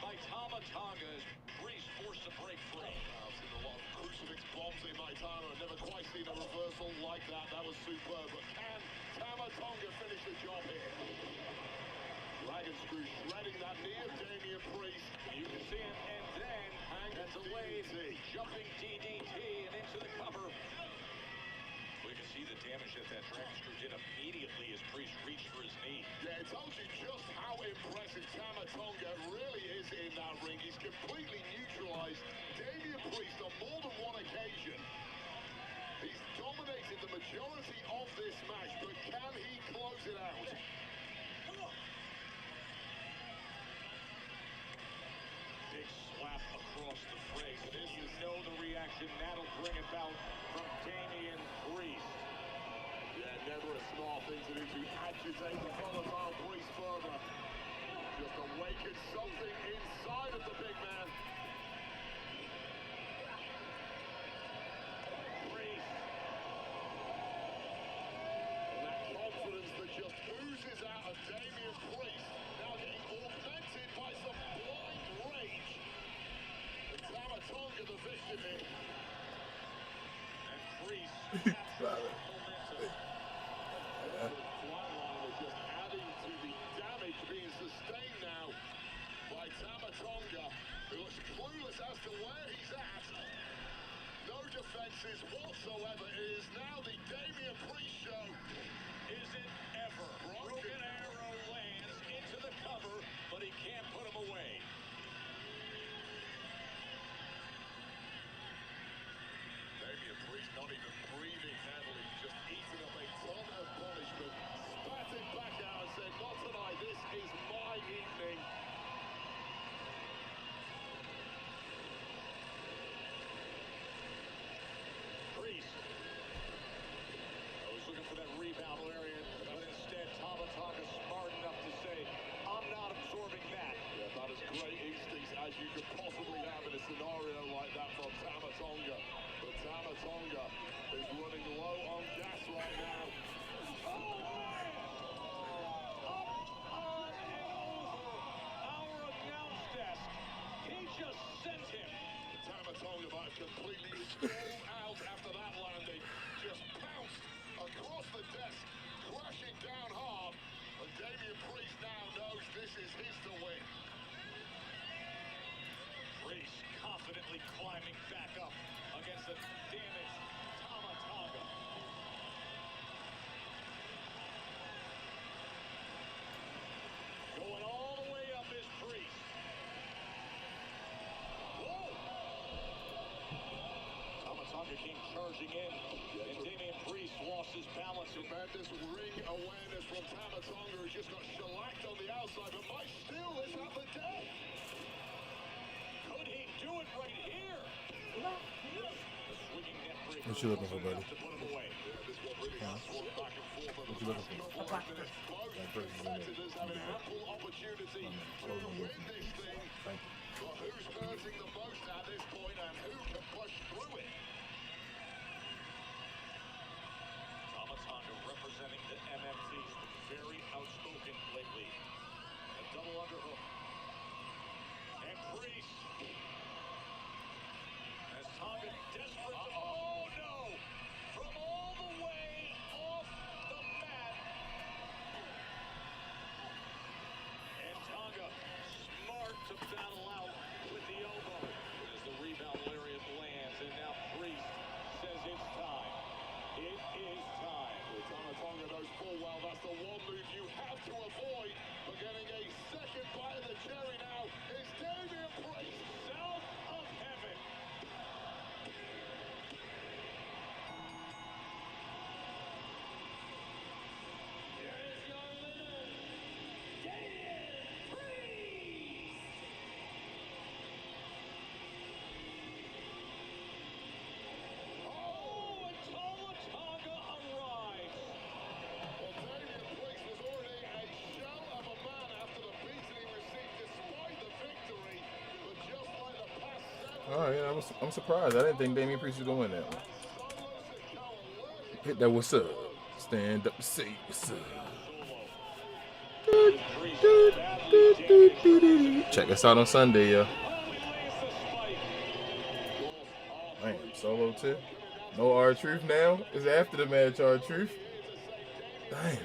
by Tama Tonga as Priest forced to break free. I've seen a lot of crucifix bombs in my time. I've never quite seen a reversal like that. That was superb. But can Tama Tonga finish the job here? Dragon Screw shredding that knee of Damian Priest. You can see it, and then gets away, jumping DDT and into the cover. We can see the damage that Dragon Screw did immediately as Priest reached for his knee. Yeah, it tells you just how impressive Tama Tonga really is in that ring. He's completely neutralized Damian Priest on more than one occasion. He's dominated the majority of this match, but can he close it out? Big slap across the face. And you know the reaction that'll bring about from Damian Priest. Yeah, never a smart thing to do to agitate the volatile Priest further. Just awaken something inside of the big man. Priest. And that confidence that just oozes out of Damian Priest, now getting augmented by some blind rage. And Tama Tonga the victim here. And Priest. Flatline is just adding to the damage being sustained now by Tama Tonga, who looks clueless as to where he's at. No defenses whatsoever. It is now the Damian Priest show. Is it ever? Broken Arrow lands into the cover, but he can't put him away. Damian Priest not even breathing heavily, just eating up a ton of punishment. Spat it back out and said, not tonight, this is my evening. Priest. I was looking for that rebound, Larian, but instead Tama Tonga smart enough to say, I'm not absorbing that. Yeah, about as great instincts as you could possibly have in a scenario like that from Tama Tonga. But Tama Tonga is running low on gas right now. Oh, man! Up on and over our announce desk. He just sent him. Tama Tonga might have completely stalled out after that landing. Just bounced across the desk, crashing down hard. And Damian Priest now knows this is his to win. Priest confidently climbing back up against the damaged Tama Tonga. Going all the way up is Priest. Whoa! Tama Tonga came charging in, and Damian Priest lost his balance. Tremendous ring awareness from Tama Tonga, who just got shellacked on the outside, but might steal this at the deck. Could he do it right here? The swinging net breaker What you looking for, buddy? to put him away. This one really has swung back and forth. What you looking for? Both competitors have an ample opportunity to win this thing. Thank you. But who's hurting the most at this point, and who can push through it? Tama Tonga representing the MMTs, very outspoken lately. A double underhook. And Priest. As Tonga desperate to... Oh, no! From all the way off the mat. And Tonga smart to battle out with the elbow. As the rebound lariat lands, and now Priest says it's time. It is time. Well, Tama Tonga knows full well that's the one move you have to avoid. But getting a second bite of the cherry now is Damian Priest. South of heaven. Here is your winner, Damian Priest. Oh, and Tama Tonga arrives. Well, Damian Priest was already a shell of a man after the beating he received despite the victory. But just like the past seven, All right, I'm surprised. I didn't think Damian Priest was gonna win that one. Solo Sikoa lurking Hit that what's up. Stand up and say what's up. Check us out on Sunday, yo. Damn, Solo too. No R-Truth now? It's after the match, R-Truth. Damn.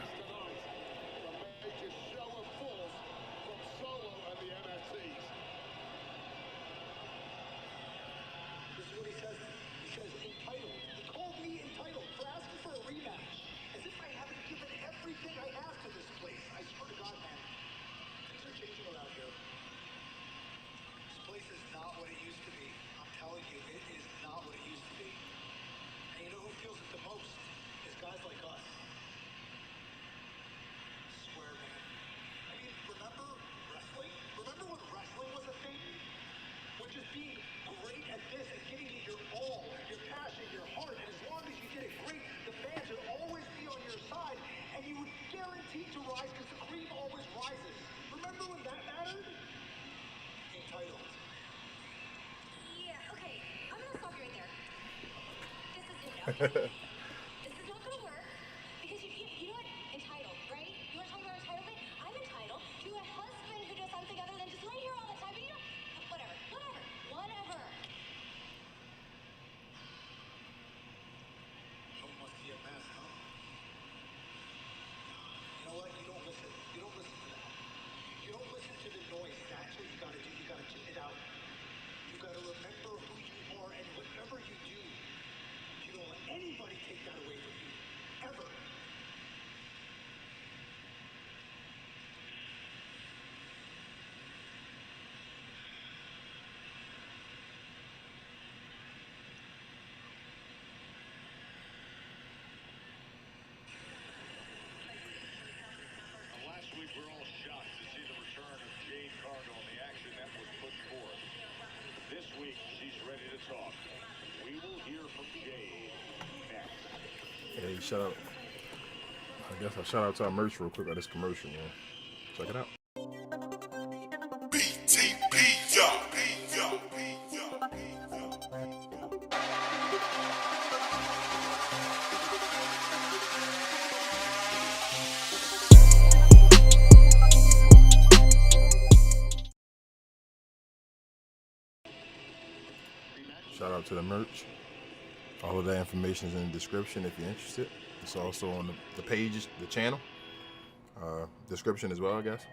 This is not gonna work because you know what? Entitled, right? You want to talk about entitlement? I'm entitled to a husband who does something other than just lay here all the time. But you know, whatever. Home must be a mess, huh? You know what? You don't listen. You don't listen to that. You don't listen to the noise. That's what you gotta do. You gotta tune it out. You gotta remember who you are, and whatever you do, you don't let anybody take that away from you. Ever. Last week, we were all shocked to see the return of Jade Cargill and the action that was put forth. This week, she's ready to talk. We will hear from Jade next. Hey, shout out. I guess I'll shout out to our merch real quick on this commercial, man. Check it out. Shout out to the merch. All of that information is in the description if you're interested. It's also on the pages, the channel, description as well, I guess.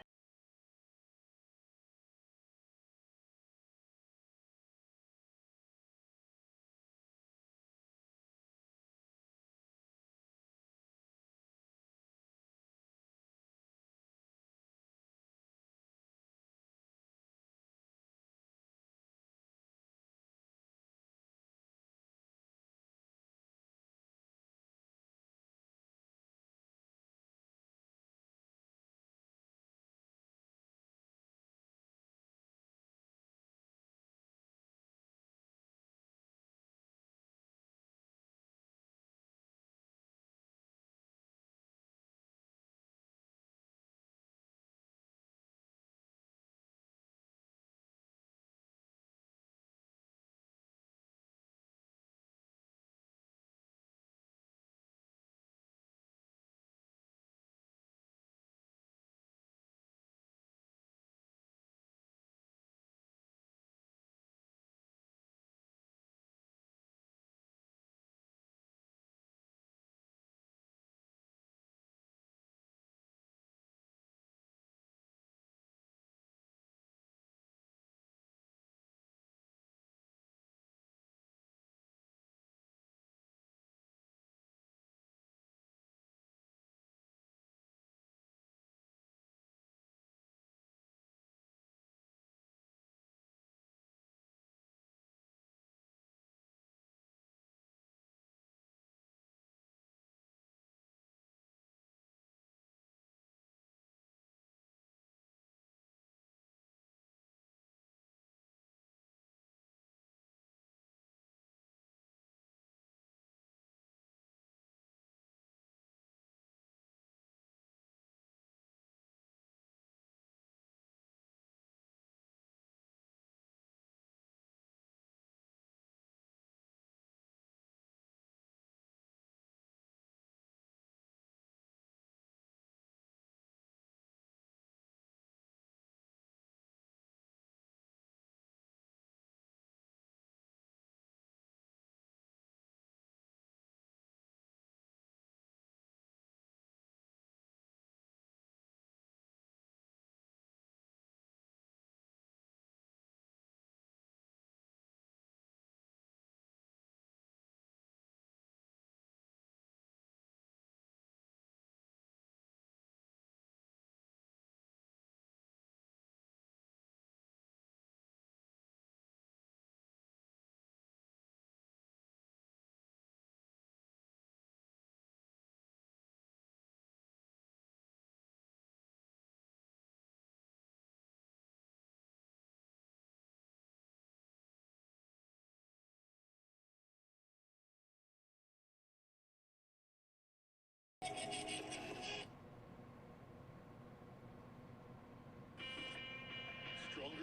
Stronger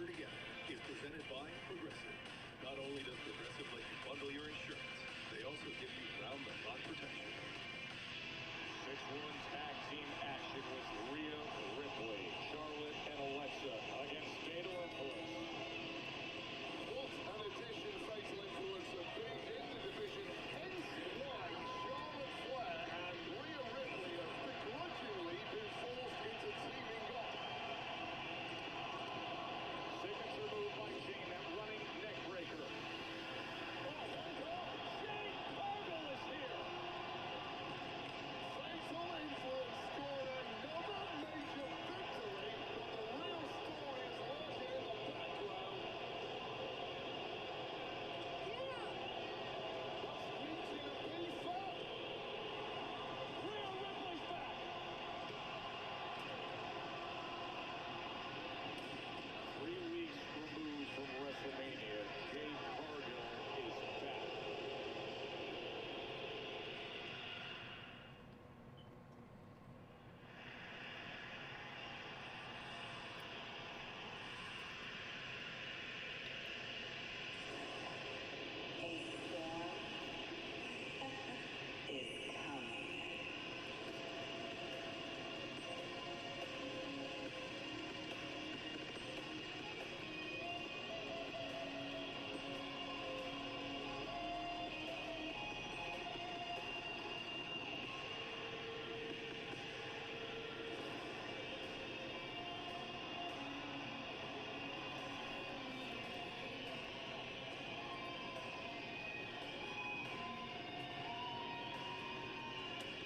Together is presented by Progressive. Not only does Progressive let you bundle your insurance, they also give you round-the-clock protection. 6-1 tag team action with Rhea Ripley, Charlotte, and Alexa against Fatal Influence. What an addition Fatal Influence have been in the division, hence why Charlotte Flair and Rhea Ripley have begrudgingly been forced into teaming up. Signature move by Shane, that running neck breaker. Oh my God! Jade Cargill is here! Fatal Influence score another major victory, but the real story is lurking in the background. That's reaching a beef up. Rhea Ripley's back! 3 weeks removed from WrestleMania, Jade Cargill is back.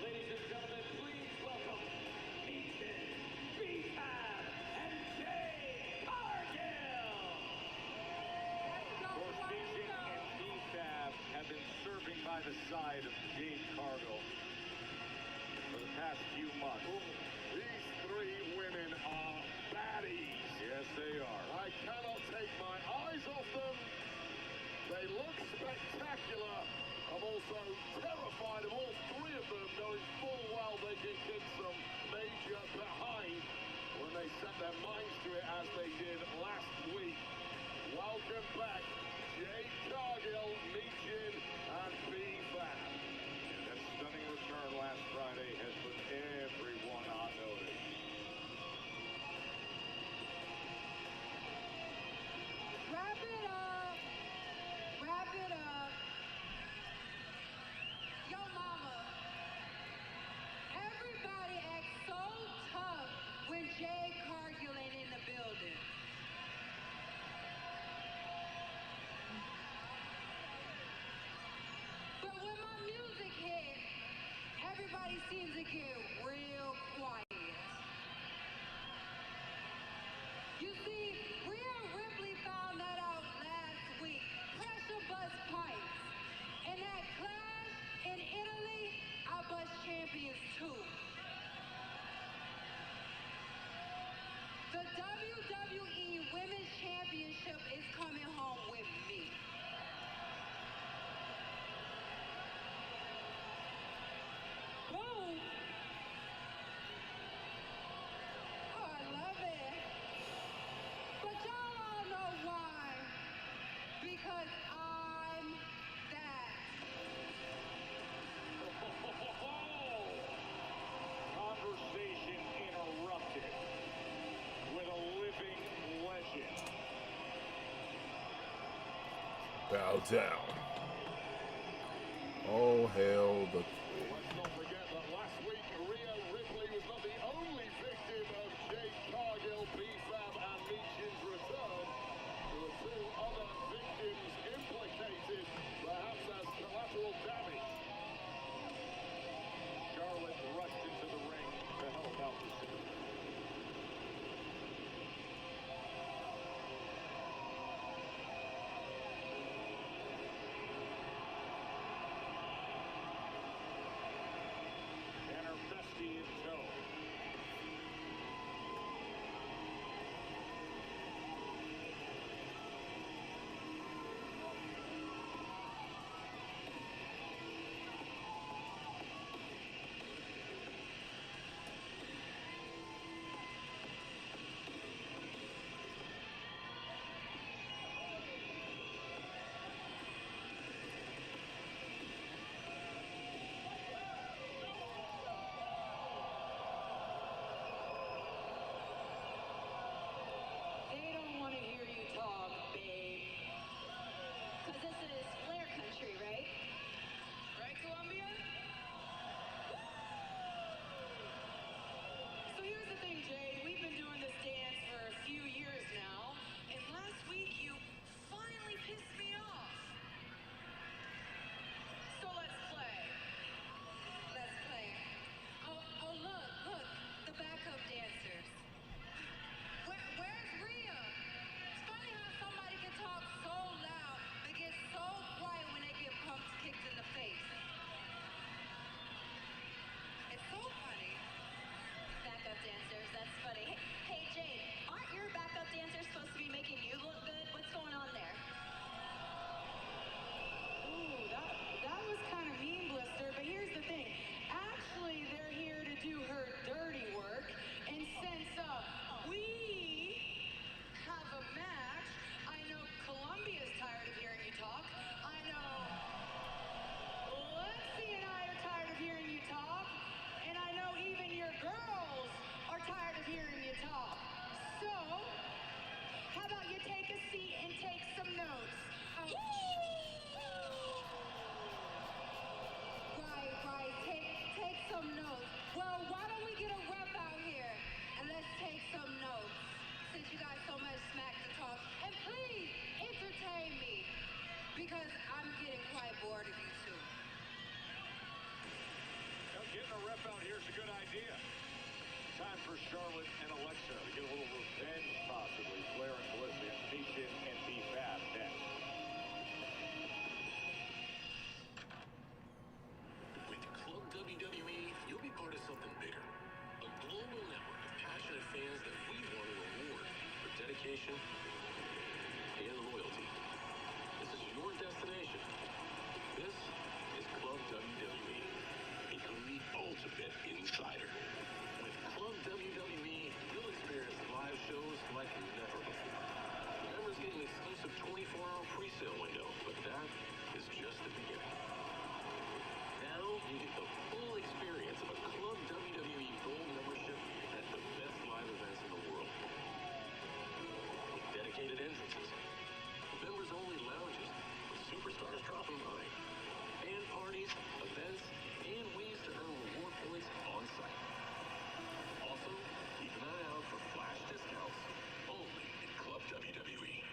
Ladies and gentlemen, please welcome Ethan, B-Tab, and Jay Cargill! Dorstation and B-Fab have been serving by the side of Jade Cargill for the past few months. These three women are baddies. Yes, they are. I cannot take my eyes off them. They look spectacular. I'm also terrified of all three of them, knowing full well they can kick some major behind when they set their minds to it as they did last week. Welcome back, Jade Cargill, Michin, and B-Fab. And that stunning return last Friday has put everyone on notice. Wrap it up. Wrap it up. Yo, mama. Everybody acts so tough when Jay Cargill ain't in the building. But when my music hit, everybody seems to get real quiet. You see, Rhea Ripley found that out last week. Pressure bust pipes. And that clash in Italy, I bust champions too. The WWE Women's Championship is coming home with me. Boom! Oh, I love it. But y'all all know why. Because I'm that. Conversation interrupted with a living legend. Bow down. Oh, hail the queen. Let's not forget that last week, Rhea Ripley was not the only victim of Jade Cargill, B-Fab, and Michin's return. There were two other victims implicated, perhaps as collateral damage. Charlotte rushed into the ring to help out the city. How about you take a seat and take some notes? Right. Take some notes. Well, why don't we get a rep out here and let's take some notes? Since you got so much smack to talk, and please entertain me because I'm getting quite bored of you two. Well, getting a rep out here is a good idea. Time for Charlotte and Alexa to get a little revenge, possibly. Flair and Bliss, Nation and B-Fab next. With Club WWE, you'll be part of something bigger. A global network of passionate fans that we want to reward for dedication and loyalty. This is your destination. This is Club WWE. Become the ultimate insider. With Club WWE, you'll experience live shows like never before. Members get an exclusive 24-hour pre-sale window, but that is just the beginning. Now you get the full experience of a Club WWE Gold membership at the best live events in the world. With dedicated entrances, members-only lounges, with superstars dropping by, fan parties, events, and ways to earn reward points on site. Also, keep an eye out for flash discounts only in Club WWE.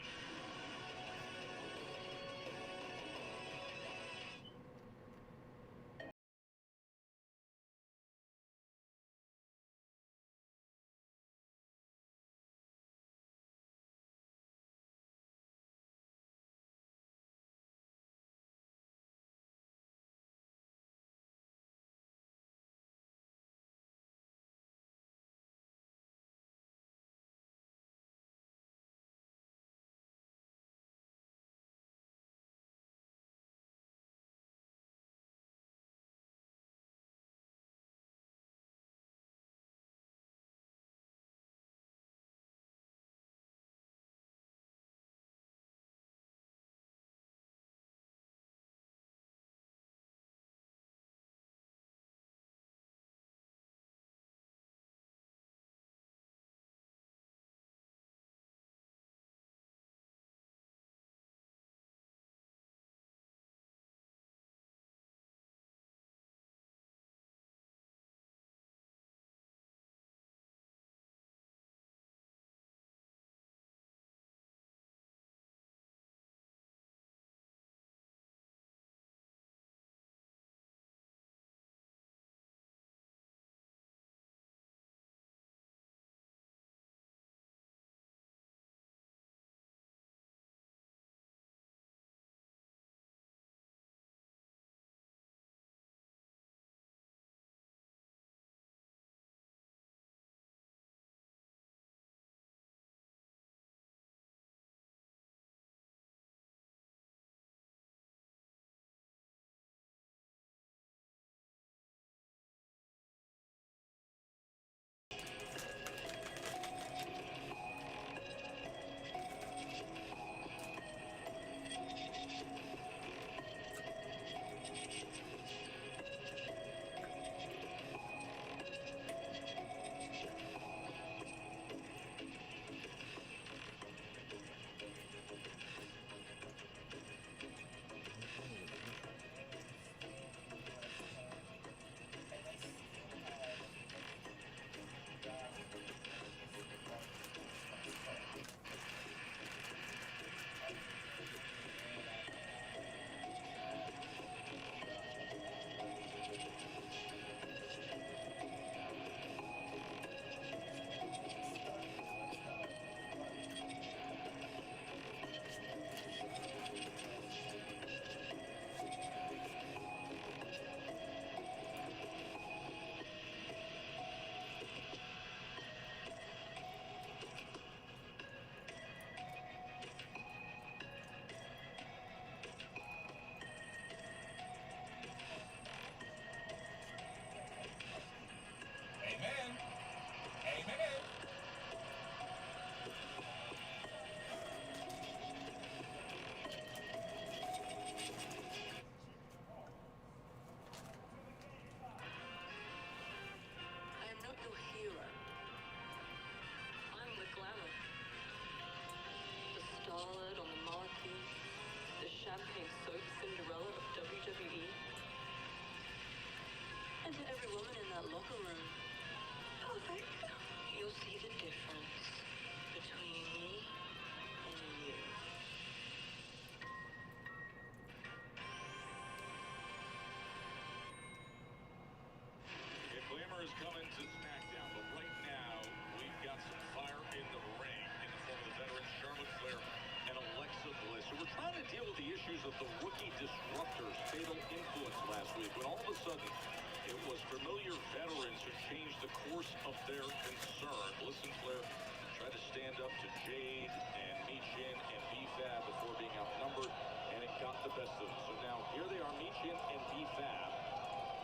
Charlotte on the marquee, the champagne soaked Cinderella of WWE. And to every woman in that locker room, perfect. You'll see the difference between me and you. Yeah, glamour is coming to SmackDown, but right now we've got some fire in the ring in the form of the veteran Charlotte Flair and Alexa Bliss, who were trying to deal with the issues of the rookie disruptors' fatal influence last week, when all of a sudden it was familiar veterans who changed the course of their concern. Bliss and Flair tried to stand up to Jade and Michin and B-Fab before being outnumbered, and it got the best of them. So now here they are, Michin and B-Fab,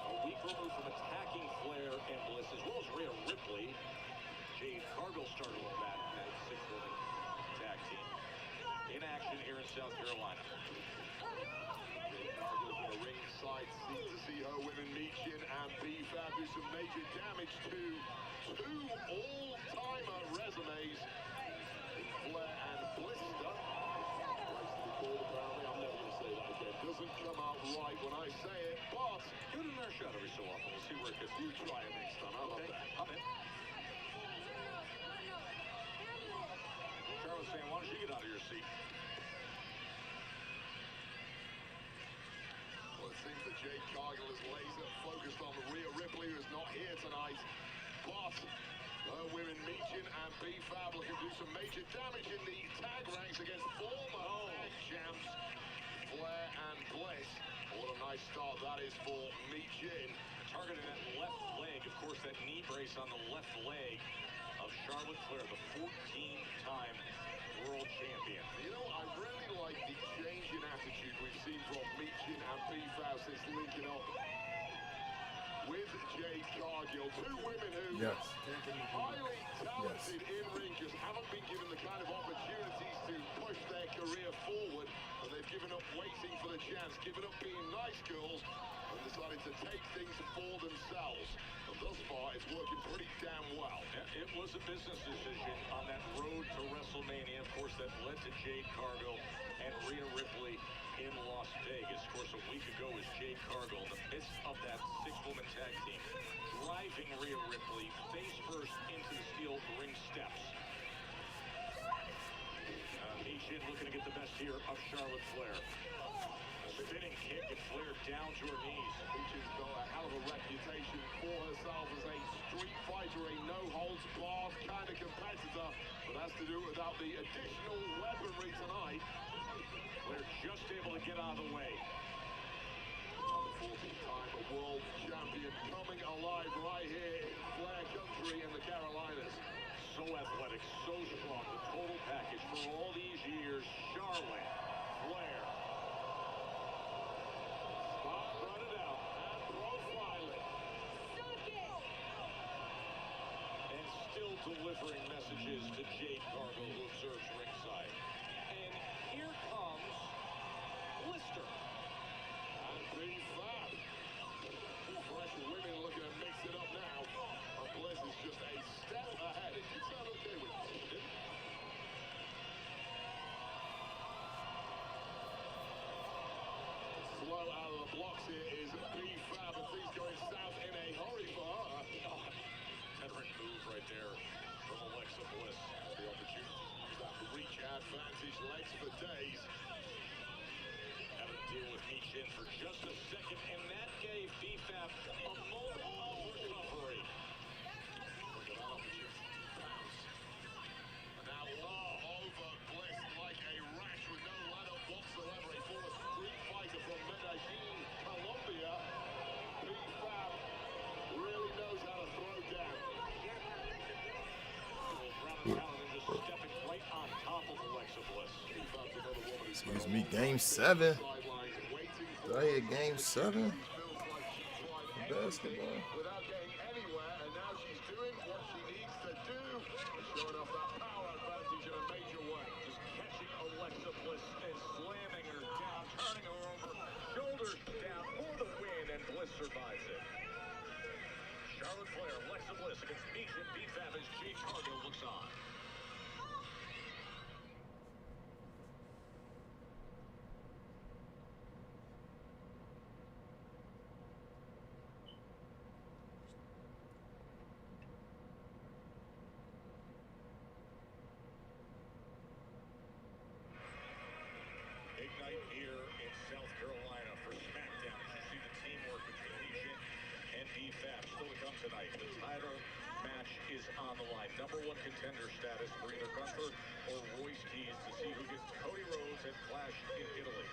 a week removed from attacking Flair and Bliss, as well as Rhea Ripley. Jade Cargill started with that six-woman tag team. In action here in South Carolina. Jade Cargill's in a ringside seat to see her women Michin and B-Fab do some major damage to two all-timer resumes in Flair and Blister. Place to be called, apparently. I'm never going to say that again. Doesn't come out right when I say it, but Give it another shot every so often. We'll see where it gets. you try it next time. How about that? I'm in. Charlotte's saying, why don't you get out of your seat? Well, it seems that Jade Cargill is laser focused on Rhea Ripley, who is not here tonight. But her women Michin and B-Fab looking to do some major damage in the tag ranks against former tag champs Flair and Bliss. What a nice start that is for Michin. Targeting that left leg, of course, that knee brace on the left leg of Charlotte Flair, the 14-time world champion. You know, I really like the change in attitude we've seen from Michin and B-Fab since linking up with Jade Cargill. Two women who Yes. highly talented in ring, just haven't been given the kind of opportunities to push their career forward, and they've given up waiting for the chance, given up being nice girls, and decided to take things for themselves. And thus far, it's working pretty damn well. It was a business decision on that road to WrestleMania, of course, that led to Jade Cargill and Rhea Ripley in Las Vegas. Of course, a week ago was Jade Cargill in the midst of that six-woman tag team, driving Rhea Ripley face first into the steel ring steps. Michin looking to get the best here of Charlotte Flair. A spinning kick and Flair down to her knees. Michin's got a hell of a reputation for herself as a street fighter, a no-holds-barred kind of competitor, but has to do without the additional weaponry tonight. Flair just able to get out of the way. The 14th-time world champion coming alive right here in Flair country in the Carolinas. So athletic, so strong, the total package for all these years. Charlotte Flair. Stop, run it out, and profile it. And still delivering messages to Jade Cargill, who observes ringside. And here comes Blister. And B-Fab. Fresh women looking to mix it up now. And Bliss is just a step ahead. It did sound okay with you, didn't it? Slow out of the blocks here is B-Fab, and things going south in a hurry for her. Veteran move right there from Alexa Bliss. The opportunity to use that reach advantage, legs for days. Having to deal with Michin for just a second, and that gave B-Fab a moment of recovery. Look at that opportunity to bounce. And now over Bliss like a rash with no let-up whatsoever. A former street fighter from Medellin, Colombia. B-Fab really knows how to throw down. Brown and Paladin just stepping right on top of Alexa Bliss. B-Fab's another woman who's Excuse me, game 7. sidelines waiting Did I hear game 7? Feels like she tried Basketball. everything without getting anywhere, and now she's doing what she needs to do, and showing off that power advantage in a major way. Just catching Alexa Bliss and slamming her down, turning her over, shoulders down for the win, and Bliss survives it. Charlotte Flair, Alexa Bliss against Michin, B-Fab as Jade Cargill looks on. number one contender status for either Gunther or Royce Keys to see who gets Cody Rhodes at Clash in Italy.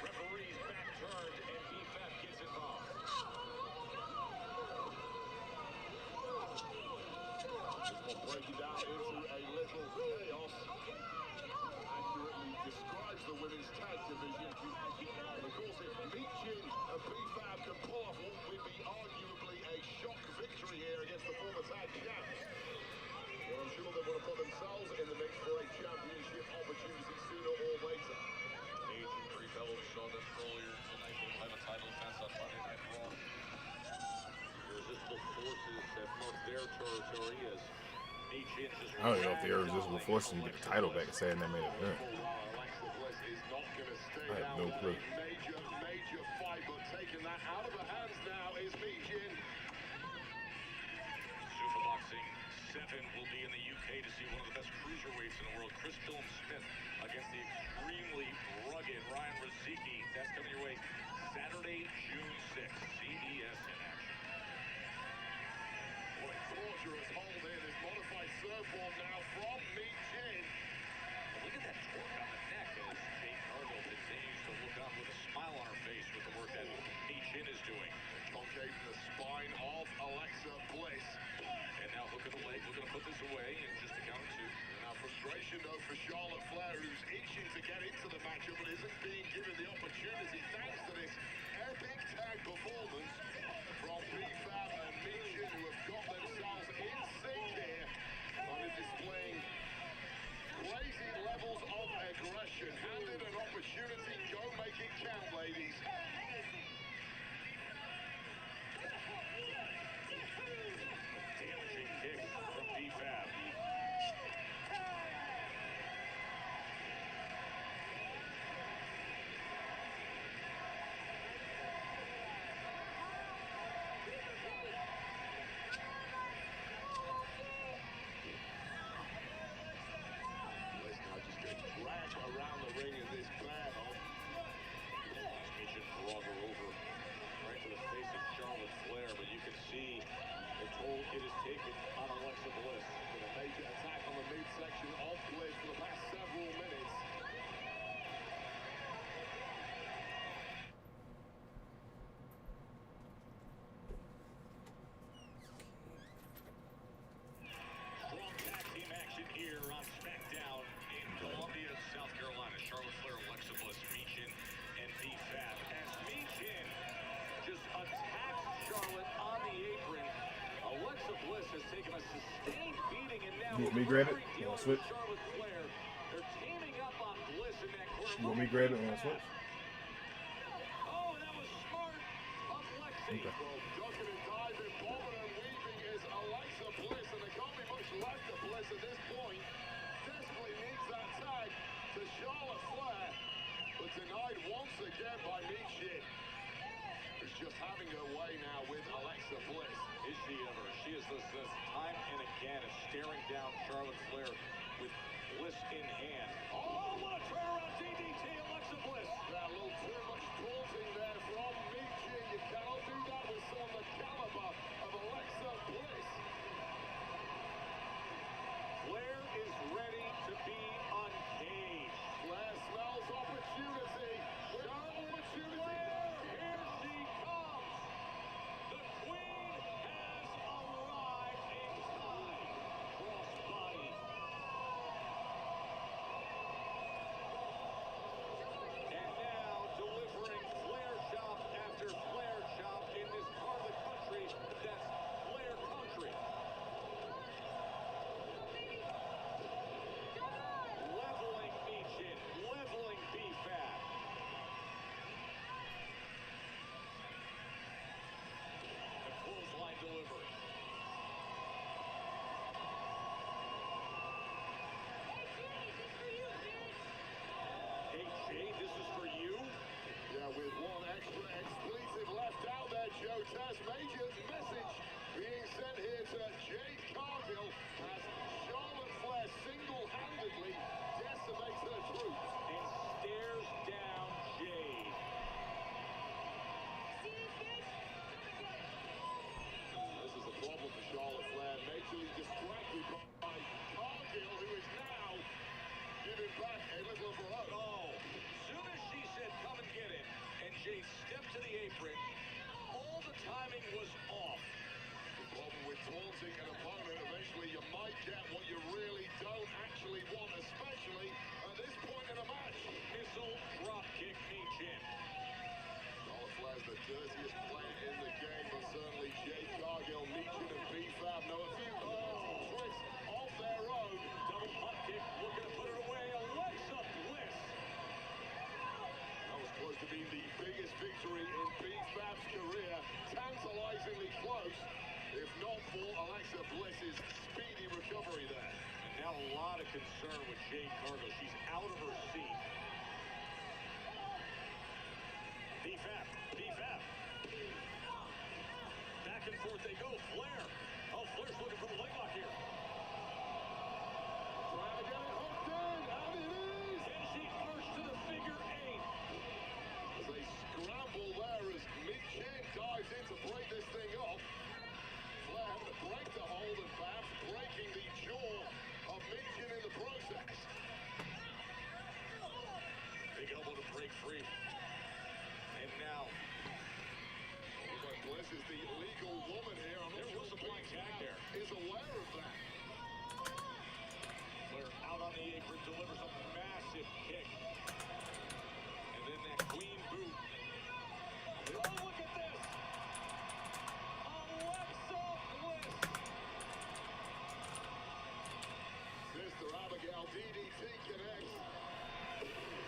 Referees back turned and BFAT gets involved. This one breaking down into a little chaos. Accurately describes the women's tag division. And of course, if Michin and BFAT can pull off what would be arguably a shock victory here against the former tag champs, well, I'm sure they want to put themselves in the mix for a championship opportunity sooner or later. Age and three fellows saw them earlier tonight. They will have a title defense on Monday Night Raw. Irresistible forces have marked their territory as Michin just I don't even know if the Irresistible Forces can get the title back and say in that main event. Alexa Bliss is not going to stay I have down no with clue. a major fight, but taking that out of her hands now is Michin. Superboxing 7 will be in the UK to see one of the best cruiserweights in the world, Chris Smith, against the extremely rugged Ryan Rozicki. That's coming your way Saturday, June 6th. CES in action. What a torturous hold here. This modified surfboard now from Michin. Look at that torque on the neck as Jade Cargill continues to look on with a smile on her face with the work that Michin is doing. Concaving the spine of Alexa Bliss. And now hook of the leg, looking to put this away in just a count of 2. Now frustration though for Charlotte Flair, who's itching to get into the matchup but isn't being given the opportunity thanks to this epic tag performance from BFAT and Michin, who have got themselves in sync here and are displaying crazy levels of aggression. Handed an opportunity, go make it count, ladies. Damaging kick from BFAT. Bliss now just gets dragged around the ring in this bad. Michin brought her over right to the face of Charlotte Flair, but you can see the toll it has taken on Alexa Bliss. With a major attack on the midsection of Bliss for the past several minutes. Strong tag team action here on SmackDown in Columbia, South Carolina. Charlotte Flair, Alexa Bliss, Michin, and BFAT. As Michin just attacks Charlotte on the apron, Alexa Bliss has taken a sustained beating, and now You want me to grab it? referee You dealing want to with switch? Charlotte Flair. They're teaming up on Bliss in that corner. You want me to grab it? You want to switch? Oh, that was smart of Lexi. Okay. Well, ducking and diving, bobbing and weaving is Alexa Bliss, and there can't be much left of Bliss at this point. Desperately needs that tag to Charlotte Flair, but denied once again by Michin, who's just having her way now with Alexa Bliss. Is she ever? She is this time and again is staring down Charlotte Flair with Bliss in hand. Oh, what a turnaround DDT, Alexa Bliss. Yeah, a little too much taunting there from Michin. You cannot do that with some of the caliber of Alexa Bliss. Flair is ready to be uncaged. Flair smells opportunity. Flair, here she comes. The Queen has arrived in time. Crossbody. And now delivering Flair chop after Flair chop in this part of the country that's Flair country. Leveling Michin, leveling BFAT. The clothesline delivered. Hey, Jade, this is for you. Yeah, with one extra expletive left out there, Joe Taz. Major message being sent here to Jade Cargill as Charlotte Flair single-handedly decimates her troops. And stares down Jade. See this, bitch? actually distracted by Cargill, who is now giving back a little of her own. Oh, soon as she said, come and get it, and Jade stepped to the apron, all the timing was off. The problem with taunting an opponent, eventually you might get what you really don't actually want, especially at this point in a match. Missile drop kick knee chin. Charlotte Flair's the dirtiest player in the game, but certainly Jade Cargill, Meechin, and B-Fab know a few tricks of their own. Double pump kick, looking to put it away. Alexa Bliss. That was close to being the biggest victory in B-Fab's career. Tantalizingly close, if not for Alexa Bliss's speedy recovery there. And now a lot of concern with Jade Cargill. She's out of her seat. B-Fab, B-Fab. Back and forth they go. Flair. Oh, Flair's looking for the leg lock here. Trying to get it hooked in, and it is! Can she first to the figure eight? As they scramble there as Meechin dives in to break this thing off. Flair having to break the hold and Babs breaking the jaw of Meechin in the process. Big elbow to break free. And now, But Bliss is the legal woman here. I'm not There sure was a blind tag B-Fab there. is aware of that. Flair out on the apron, delivers a massive kick. And then that queen boot. Oh, look at this! Alexa Bliss! Sister Abigail DDT connects.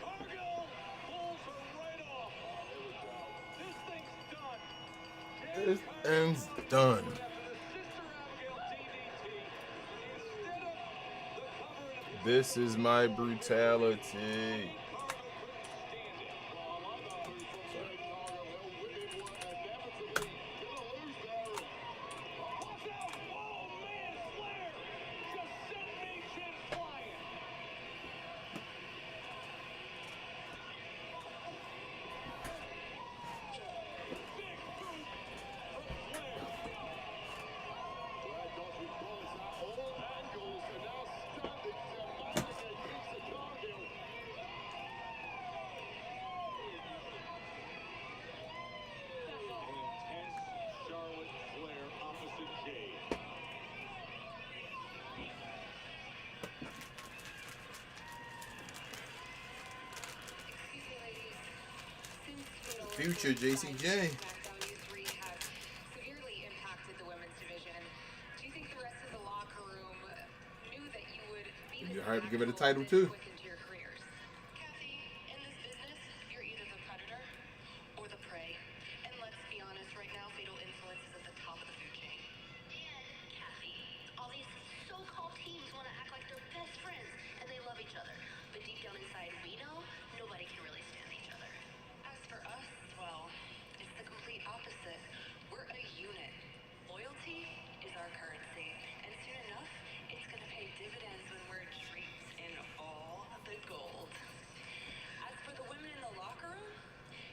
Cargill pulls her right off. This thing's done. This ends done. After the Sister Abigail DDT, instead of the cover and a This is my brutality. Cargill couldn't stand it. Well, I like that move from Jade Cargill. Her women were inevitably gonna lose there. Watch out! Oh man, Flair just sent Meechin flying. Big boot from Flair. Flair dodging bullets at all angles and now standing demanding a piece of Cargill. An intense Charlotte Flair opposite Jade. Excuse me, ladies. Since Fatal Future JCJ. SmackDown U3 has severely impacted the women's division, do you think the rest of the locker room knew that you would be You this hype to give it a impactful title this too. quick into your careers? Kathy, in this business, you're either the predator or the prey. And let's be honest, right now, Fatal Influence is at the top of the food chain. And Kathy, all these so-called teams want to act like they're best friends and they love each other. But deep down inside, we know nobody can really stand each other. As for us, well, it's the complete opposite. We're a unit. Loyalty is our currency. And soon enough, it's going to pay dividends when we're draped in all the gold. As for the women in the locker room,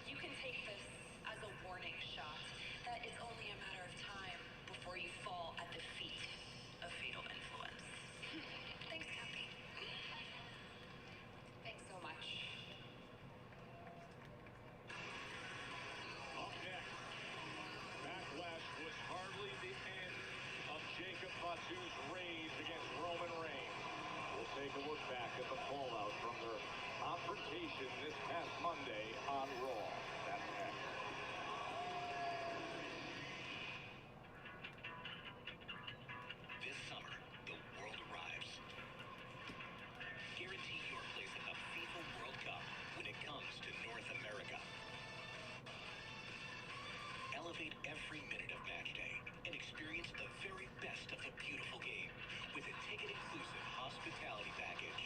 you can take this as a warning shot that it's only a matter of time before you fall at the feet of Fatal Influence. Thanks, Kathy. Thanks so much. Up next, Backlash was hardly the end of Jacob Fatu's rage against Roman Reigns. We'll take a look back at the fallout from their confrontation this past Monday on Raw. That's next. This summer, the world arrives. Guarantee your place at the FIFA World Cup when it comes to North America. Elevate every minute of match day and experience the very best of the beautiful game with a ticket-inclusive hospitality package.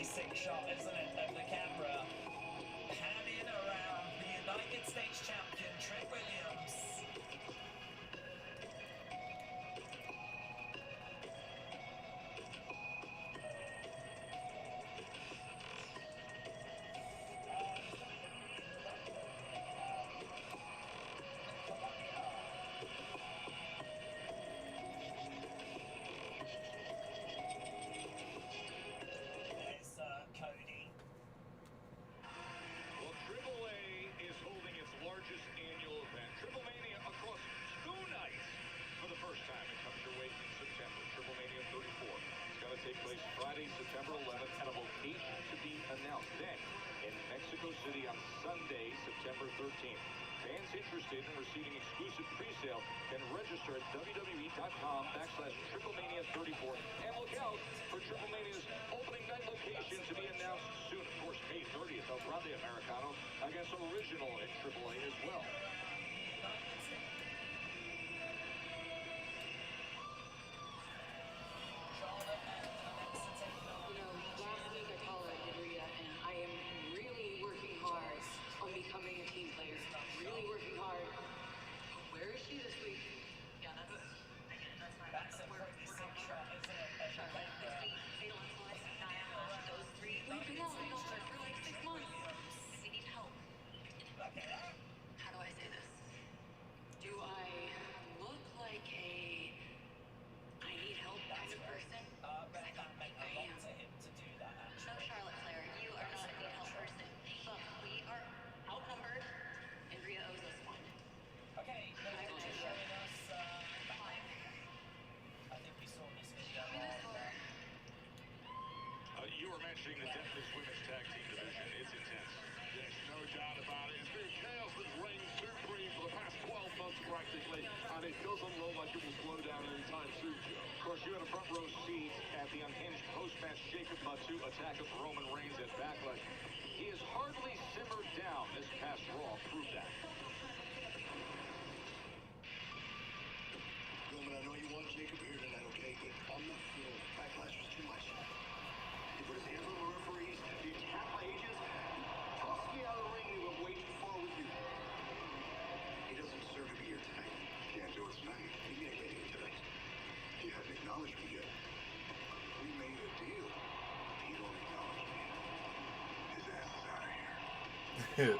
sick shot, isn't it, of the camera panning around the United States champion, Trick Williams. Cody. Well, AAA is holding its largest annual event, Triple Mania, across 2 nights for the first time. It comes your way in September, Triple Mania 34. It's going to take place Friday, September 11th, at a location to be announced. Then, in Mexico City on Sunday, September 13th. Fans interested in receiving exclusive pre-sale can register at www.com/TripleMania34 and look out for Triple Mania's opening night location to be announced soon. Of course, May 30th, El Grande Americano against Original at AAA as well. You know, last week I tolerated Rhea, and I am really working hard on becoming a team player. Really working hard. Where is she this week? Yeah, that's a pretty sick shot, isn't it? Charlotte, Fatal Influence, Diana, those three. We've been out for like 6 months. We need help. How do I say this? Do I look like a I need help kind of person? I can't make a lot to him to do that, actually. No, Charlotte Flair, you are not a need help person. Look, we are outnumbered, and Rhea owes us one. Okay, they're just showing us I think we saw this video You were mentioning the depth of this women's tag team division. It's intense. Yes, no doubt about it. It's been chaos that's reigned supreme for the past 12 months practically, and it doesn't look like it will slow down anytime soon, Joe. Of course, you had a front row seat at the unhinged post-match Jacob Fatu attack of Roman Reigns at Backlash. He has hardly simmered down. This past Raw proved that. Roman, I know you want Jacob here tonight, okay? But I'm not feeling it. Backlash was too much. He put his hands on the referees, he tapped my agents, tossed me out of the ring, and he went way too far with you. He doesn't deserve to be here tonight. Can't do it tonight. He ain't made it tonight. He hadn't acknowledged me yet. We made a deal. He don't acknowledge me. His ass is out of here.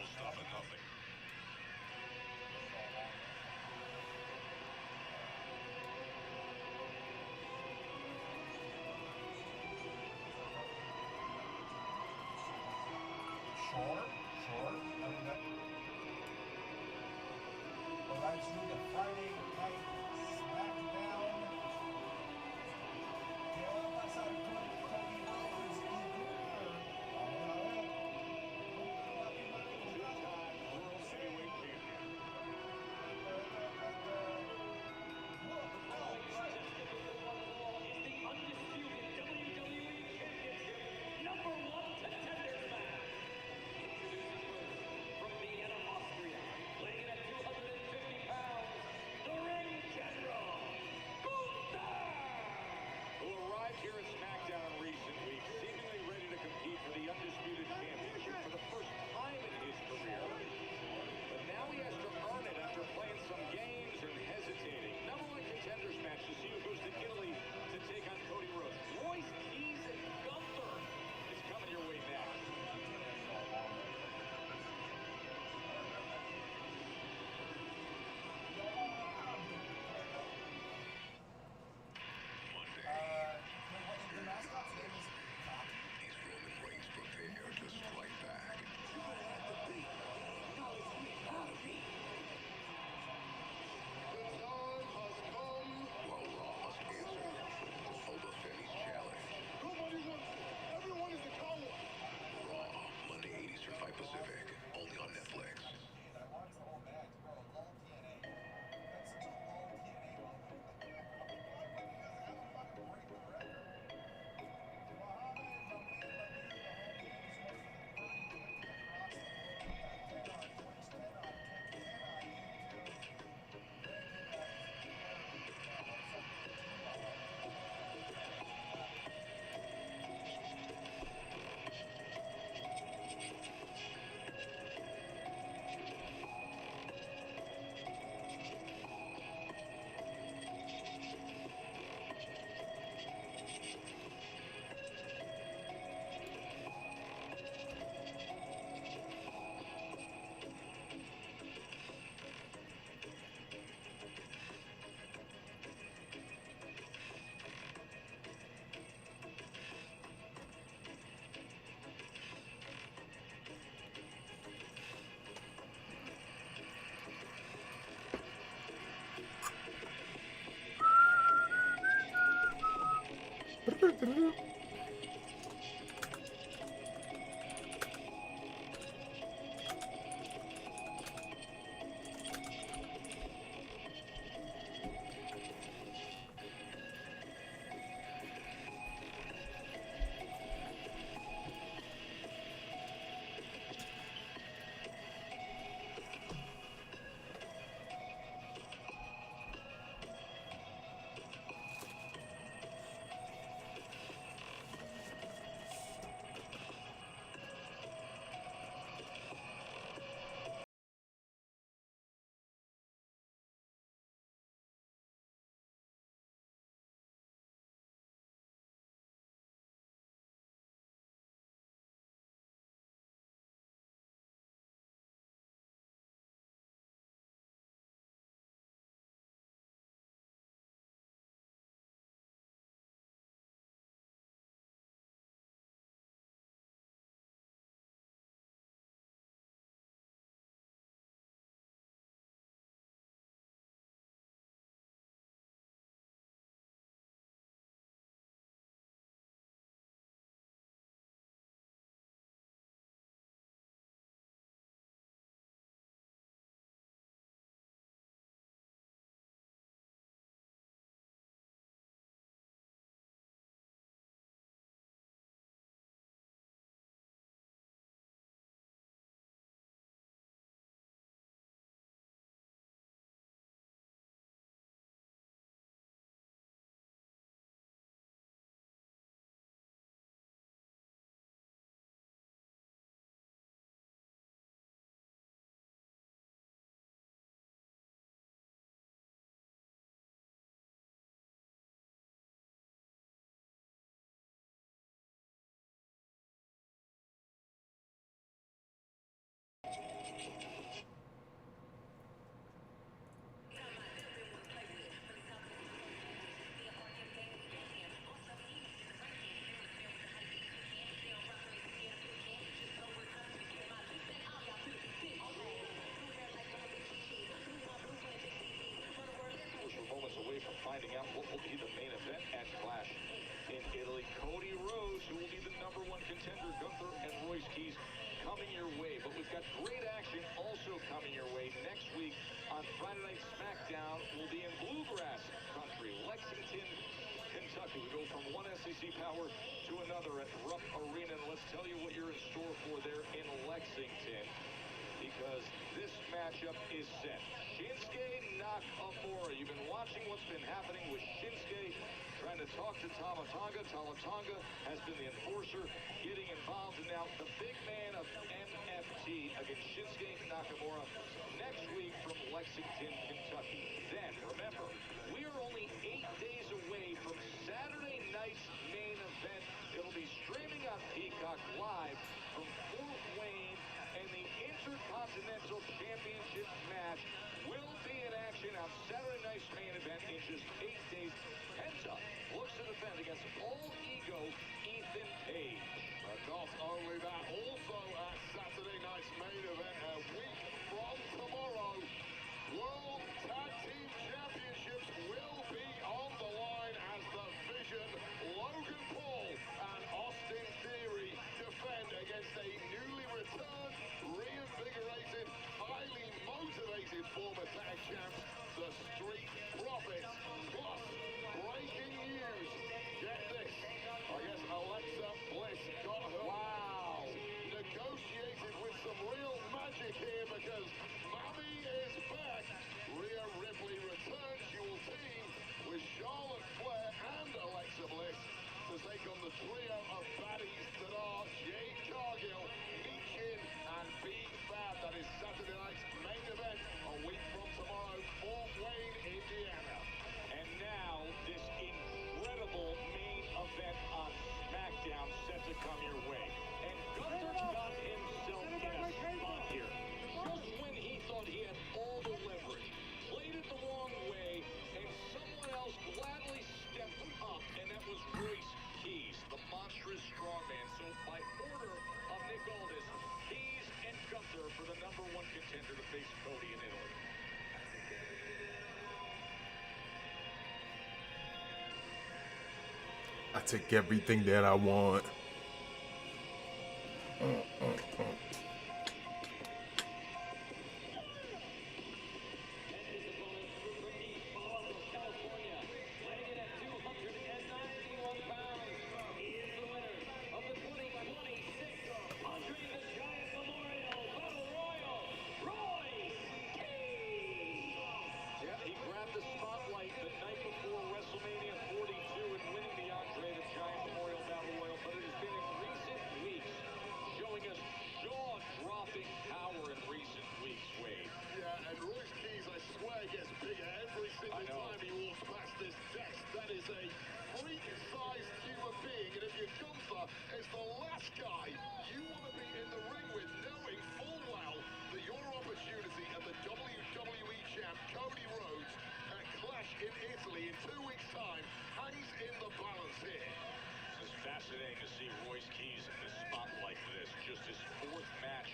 stop at nothing. Sure. I mean, that. Well, that's through the Friday night SmackDown. Yeah, that's how Cody Rhodes Two-time World Heavyweight Champion. Who arrived here at SmackDown in recent weeks, seemingly ready to compete for the Undisputed Championship for the first time in his career. But now he has to earn it after playing some games and hesitating. Number one contenders match to see who goes to Italy to take on Cody Rhodes. Royce Keys and Gunther is coming your way next. Pacific, only on Netflix. from finding out what will be the main event at Clash in Italy. Cody Rhodes, who will be the #1 contender, Gunther and Royce Keys coming your way. But we've got great action also coming your way next week on Friday Night SmackDown. We'll be in Bluegrass Country, Lexington, Kentucky. We go from one SEC power to another at Rupp Arena. And let's tell you what you're in store for there in Lexington, because this matchup is set. Shinsuke Nakamura. You've been watching what's been happening with Shinsuke, trying to talk to Tama Tonga. Tama Tonga has been the enforcer, getting involved, and now the big man of MFT against Shinsuke Nakamura next week from Lexington, Kentucky. Then, remember, we are only 8 days away from Saturday night's main event. It'll be streaming on Peacock live from Fort Wayne, and the Intercontinental Championship match will be in action on Saturday night's main event in just 8 days. Penta looks to defend against All Ego Ethan Page. But not only that, also at Saturday night's main event, a week from tomorrow, World Tag Team Championships will be on the line as the Vision, Logan Paul and Austin Theory defend against a newly returned, reinvigorated, highly motivated former tag champs, the Street Profits. Plus, breaking news, get this, I guess Alexa Bliss got her negotiated with some real magic here, because Mommy is back. Rhea Ripley returns. She will team with Charlotte Flair and Alexa Bliss to take on the trio of baddies that are Jade Cargill, Michin, and Big Fab. That is Saturday night's main event a week from tomorrow, Fort Wayne, Indiana. And now, this incredible main event on SmackDown set to come your way. And Gunther got himself in a spot here. Just when he thought he had all the leverage, played it the wrong way, and someone else gladly stepped up, and that was Royce Keys, the monstrous strongman. So by order of Nick Aldis, Keys and Gunther for the #1 contender to face Cody in Italy. I take everything that I want. Is the last guy you want to be in the ring with, knowing full well that your opportunity at the WWE champ Cody Rhodes at Clash in Italy in 2 weeks' time hangs in the balance here. It's fascinating to see Royce Keys in the spotlight for this. Just his 4th match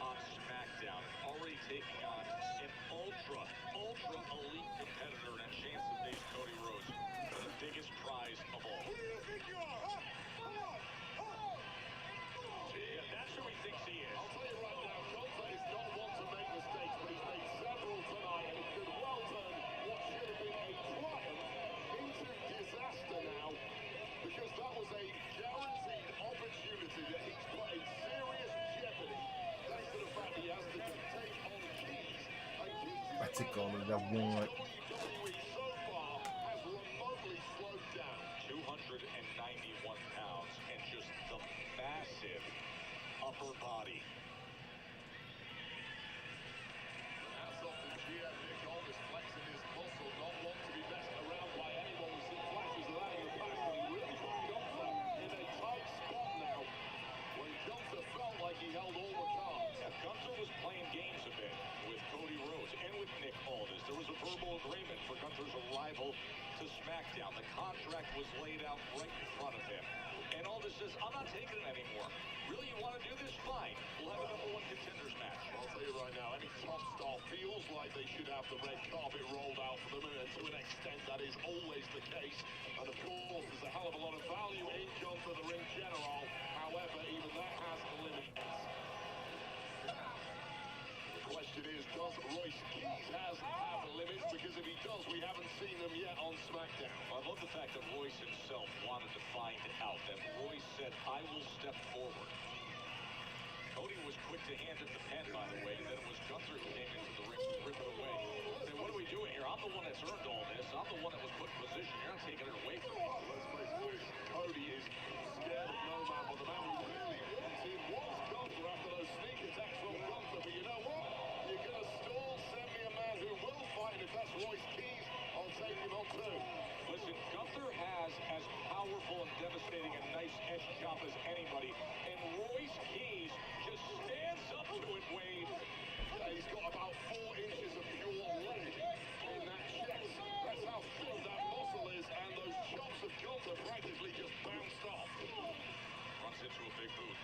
on SmackDown, already taking on an ultra elite competitor and a chance to face Cody Rhodes for the biggest prize of all. Who do you think you are? Huh? Yeah, that's who he thinks he is. I'll tell you right now, Gunther is not one to make mistakes, but he's made several tonight, and it could well turn what should have been a triumph into disaster now, because that was a guaranteed opportunity that he's put in serious jeopardy, thanks to the fact he has to take on Keys. I take all that I want. WWE so far has remotely slowed down. 291 pounds and just the massive upper body. Hats off to GM Nick Aldis, flexing his muscle, not one to be messed around by anyone. We've seen flashes of that in the past, but he really put Gunther in a tight spot now, when Gunther felt like he held all the cards. Yeah, Gunther was playing games a bit with Cody Rhodes and with Nick Aldis. There was a verbal agreement for Gunther's arrival to SmackDown. The contract was laid out right in front of him. And Aldis says, I'm not taking it anymore. Really, you want to do this? Fine. We'll have a #1 contenders match. I'll tell you right now, any top star feels like night, they should have the red carpet rolled out for them, and to an extent that is always the case. And of course, there's a hell of a lot of value in Gunther, the ring general. However, even that has limits. The question is, does Royce Keys have limits? Because if he does, we haven't seen them yet on SmackDown. I love the fact that Royce himself wanted to find out, that Royce said, I will step forward. Cody was quick to hand him the pen, by the way, and then it was Gunther who came into the ring to rip it away. Say, what are we doing here? I'm the one that's earned all this. I'm the one that was put in position. You're not taking it away from me. Let's face it, Cody is scared of no man, but the man who really wants him was Gunther after those sneak attacks from Gunther. But you know what? You're going to stall, send me a man who will fight, and if that's Royce Keys, I'll take him on too. Listen, Gunther has as powerful and devastating a nice edge chop as anybody, and Royce Keys just stands up to it, Wade. Yeah, he's got about 4 inches of pure lead in that chest. That's how thick that muscle is, and those chops of Gunther practically just bounced off. Runs into a big boot.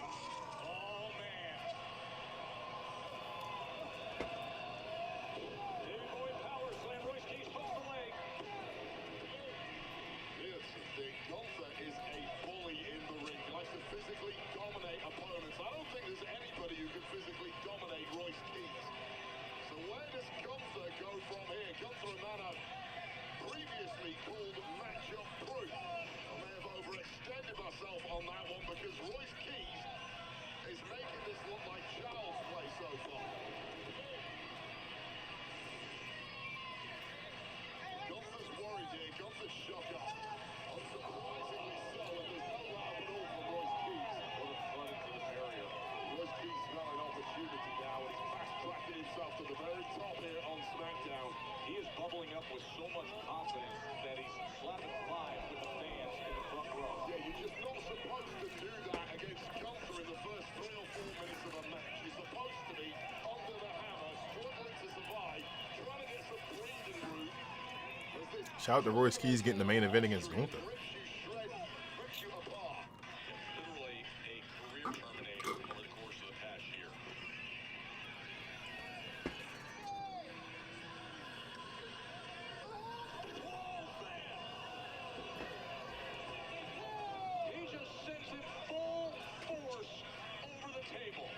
Oh, man. Davey Boy power slam. Royce Keys puts the leg. Here's the thing. Gunther is a bully in the ring. He likes to physically dominate opponents. I don't think there's anybody who can physically dominate Royce Keys. So where does Gunther go from here? Gunther and Nana previously called matchup proof. I may have overextended myself on that one because Royce Keys is making this look like child's play so far. Gunther's worried here. Gunther's shook up. Unsurprisingly so, and there's no laugh at all from Royce Keys. What a front into the barrier. Royce Keys smell an opportunity now, and he's fast-tracking himself to the very top here on SmackDown. He is bubbling up with so much confidence that he's slapping live with the fans in the front row. Yeah, you're just not supposed to do that against Gunther in the first 3 or 4 minutes of a match. You're supposed to be under the hammer, struggling to survive, trying to get some breathing room. Shout out to Royce Keys getting the main event against Gunther. Rips you apart. Literally a career terminator over the course of the past year. He just sends it full force over the table.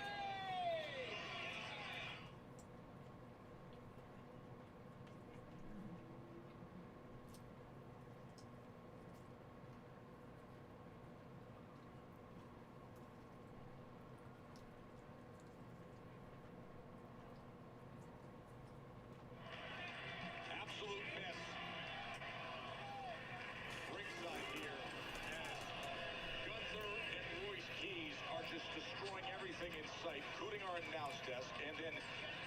Absolute mess. Ringside here as Gunther and Royce Keys are just destroying everything in sight, including our announce desk, and then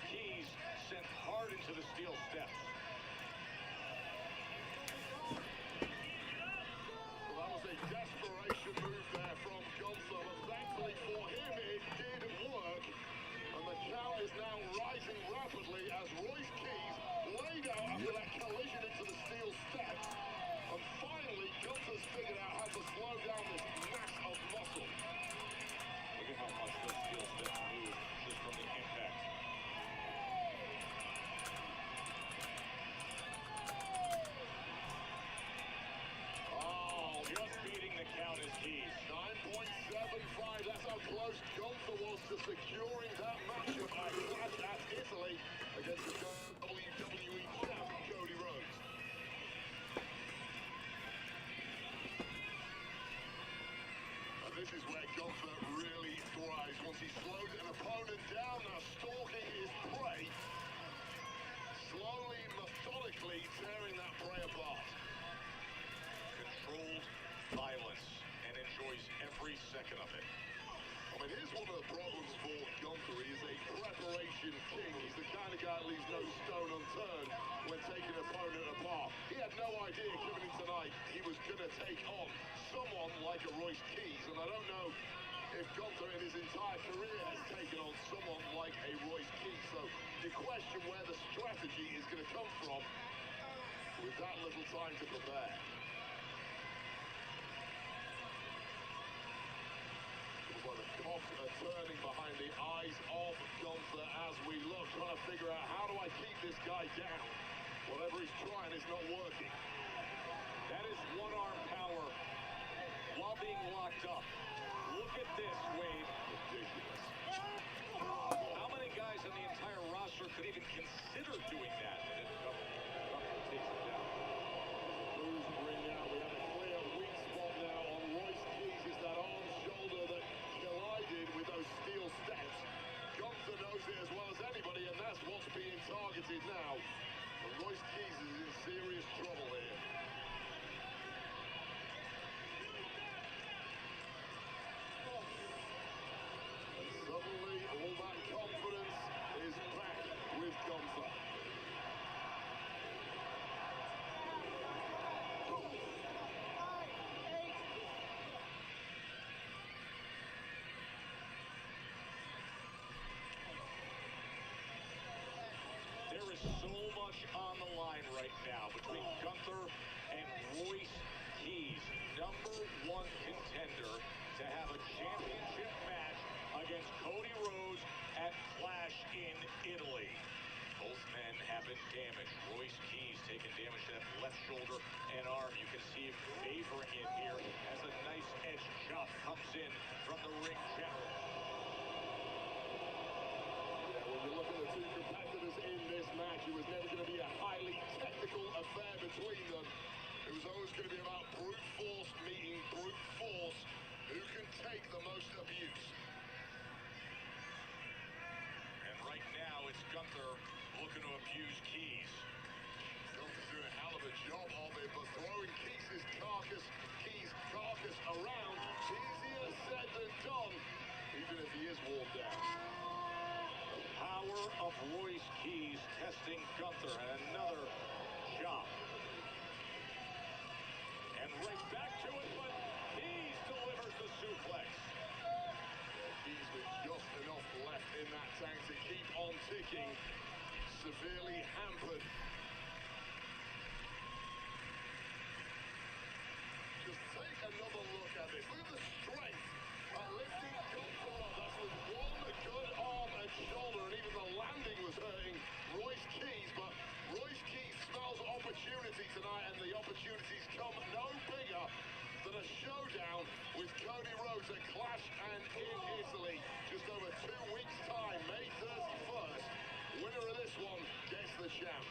Keys sent hard into the steel steps. Well, that was a desperation move there from Gunther, but thankfully for him, it did work. And the count is now rising rapidly as Royce Keys laid out after that collision into the steel steps. And finally, Gunther's figured out how to slow down this mass of muscle. Look at how much those steel steps move just from the impact. Oh, just beating the count is Keys. 9.75, that's how close Gunther was to securing that matchup at Clash at Italy against the WWE champ, Cody Rhodes. And this is where Gunther really thrives. Once he slows an opponent down, now stalking his prey, slowly, methodically tearing that prey apart. Controlled violence and enjoys every second of it. I mean, here's one of the problems for Gunther. He is a preparation king. He's the kind of guy that leaves no stone unturned when taking an opponent apart. He had no idea coming in tonight he was going to take on someone like a Royce Keys, and I don't know if Gunther in his entire career has taken on someone like a Royce Keys. So you question where the strategy is going to come from with that little time to prepare. Well, the cogs are turning behind the eyes of Gunther as trying to figure out how do I keep this guy down. Whatever he's trying is not working. That is one-arm power while being locked up. Look at this, Wade. Ridiculous. How many guys on the entire roster could even consider doing that? And then Gunther takes him down. Bruise ring now. We have a clear weak spot now on Royce Keys. It's that arm shoulder that collided with those steel steps. Gunther knows it as well as anybody, and that's what's being targeted now. And Royce Keys is in serious trouble here. And suddenly, all that confidence is back with Gunther. There is so much on the line right now between Gunther and Royce Keys, #1 contender to have a championship match against Cody Rhodes at Clash in Italy. Both men have been damaged. Royce Keys taking damage to that left shoulder and arm. You can see him favoring it here as a nice edge chop comes in from the ring general. When you look at the two competitors in this match, it was never going to be a highly technical affair between them. It was always going to be about brute force meeting brute force. Who can take the most abuse? And right now it's Gunther looking to abuse Keys. Gunther's doing a hell of a job of it, but throwing Keys' carcass around, easier said than done, even if he is worn down. The power of Royce Keys testing Gunther, and another chop. And right back to it, but Keys delivers the suplex. Keys with just enough left in that tank to keep on ticking, severely hampered. Just take another look at this. Look at the strength. Lifting Gunther up. That's with one good arm and shoulder, and even the landing was hurting Royce Keys. But Royce Keys smells opportunity tonight, and the opportunities come no bigger than a showdown with Cody Rhodes at Clash and in Italy. Just over 2 weeks' time, May 31st. Winner of this one gets the champ.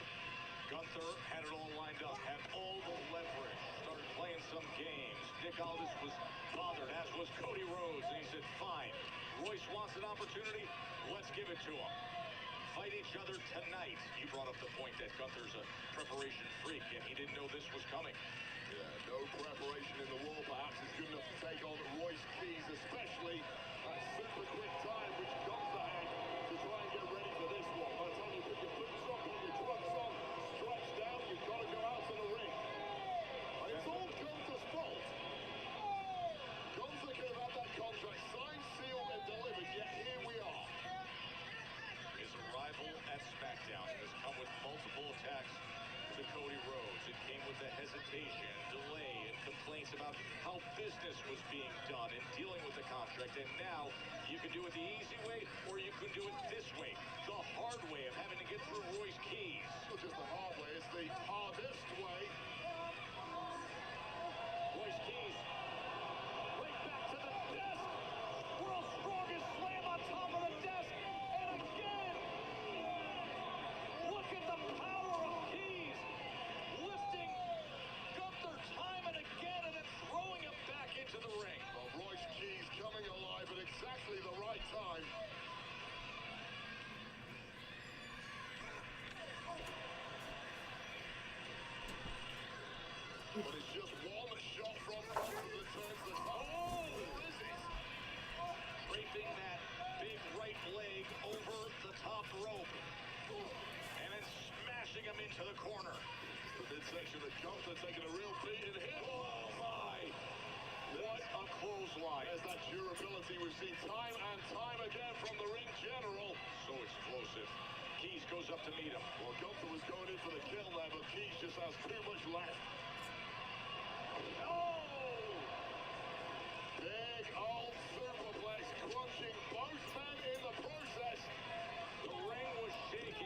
Gunther had it all lined up, had all the leverage, started playing some games. Nick Aldis was bothered, as was Cody Rhodes, and he said, fine, Royce wants an opportunity, let's give it to him. Fight each other tonight. You brought up the point that Gunther's a preparation freak, and he didn't know this was coming. Yeah, no preparation in the world perhaps is good enough to take on Royce Keys, especially that super quick time which Gunther had to try and get ready for this one. By the time you put your boots on, put your drugs on, stretch down, you've got to go out to the ring. And it's all Gunther's fault. Gunther could have had that contract signed, sealed, and delivered, yet here we are. His arrival at SmackDown has come with multiple attacks to Cody Rhodes. It came with the hesitation, delay, and complaints about how business was being done in dealing with the contract. And now you can do it the easy way, or you can do it this way, the hard way of having to get through Royce Keys. It's not just the hard way, it's the hardest way. Royce Keys, right back to the desk. World's strongest slam on top of the desk. And again, look at the power of Keys. Lifting Gunther time and again, and then throwing him back into the ring. Well, Royce Keys coming alive at exactly the right time. But it's just one shot from Gunther that turns the top. Oh, where is it? Draping that big right leg over the top rope. And then smashing him into the corner. The midsection of Gunther taking a real beating here. Oh my! What a clothesline. There's that durability we've seen time and time again from the ring general. So explosive. Keys goes up to meet him. Well, Gunther was going in for the kill there, but Keys just has too much left. Oh! Big old superplex crunching both men in the process. The ring was shaking.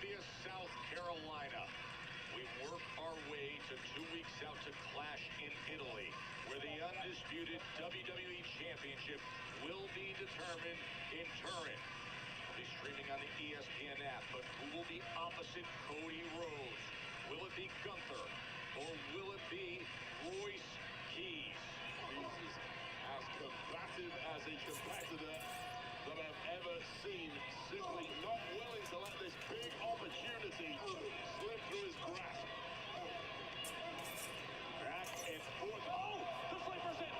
Philadelphia, South Carolina. We work our way to 2 weeks out to Clash in Italy, where the undisputed WWE Championship will be determined in Turin. It'll be streaming on the ESPN app, but who will be opposite Cody Rhodes? Will it be Gunther, or will it be Royce Keys? He's as combative as a competitor that I've ever seen, simply not willing to let this big opportunity slip through his grasp. Back and forth. Oh, the sleeper's in.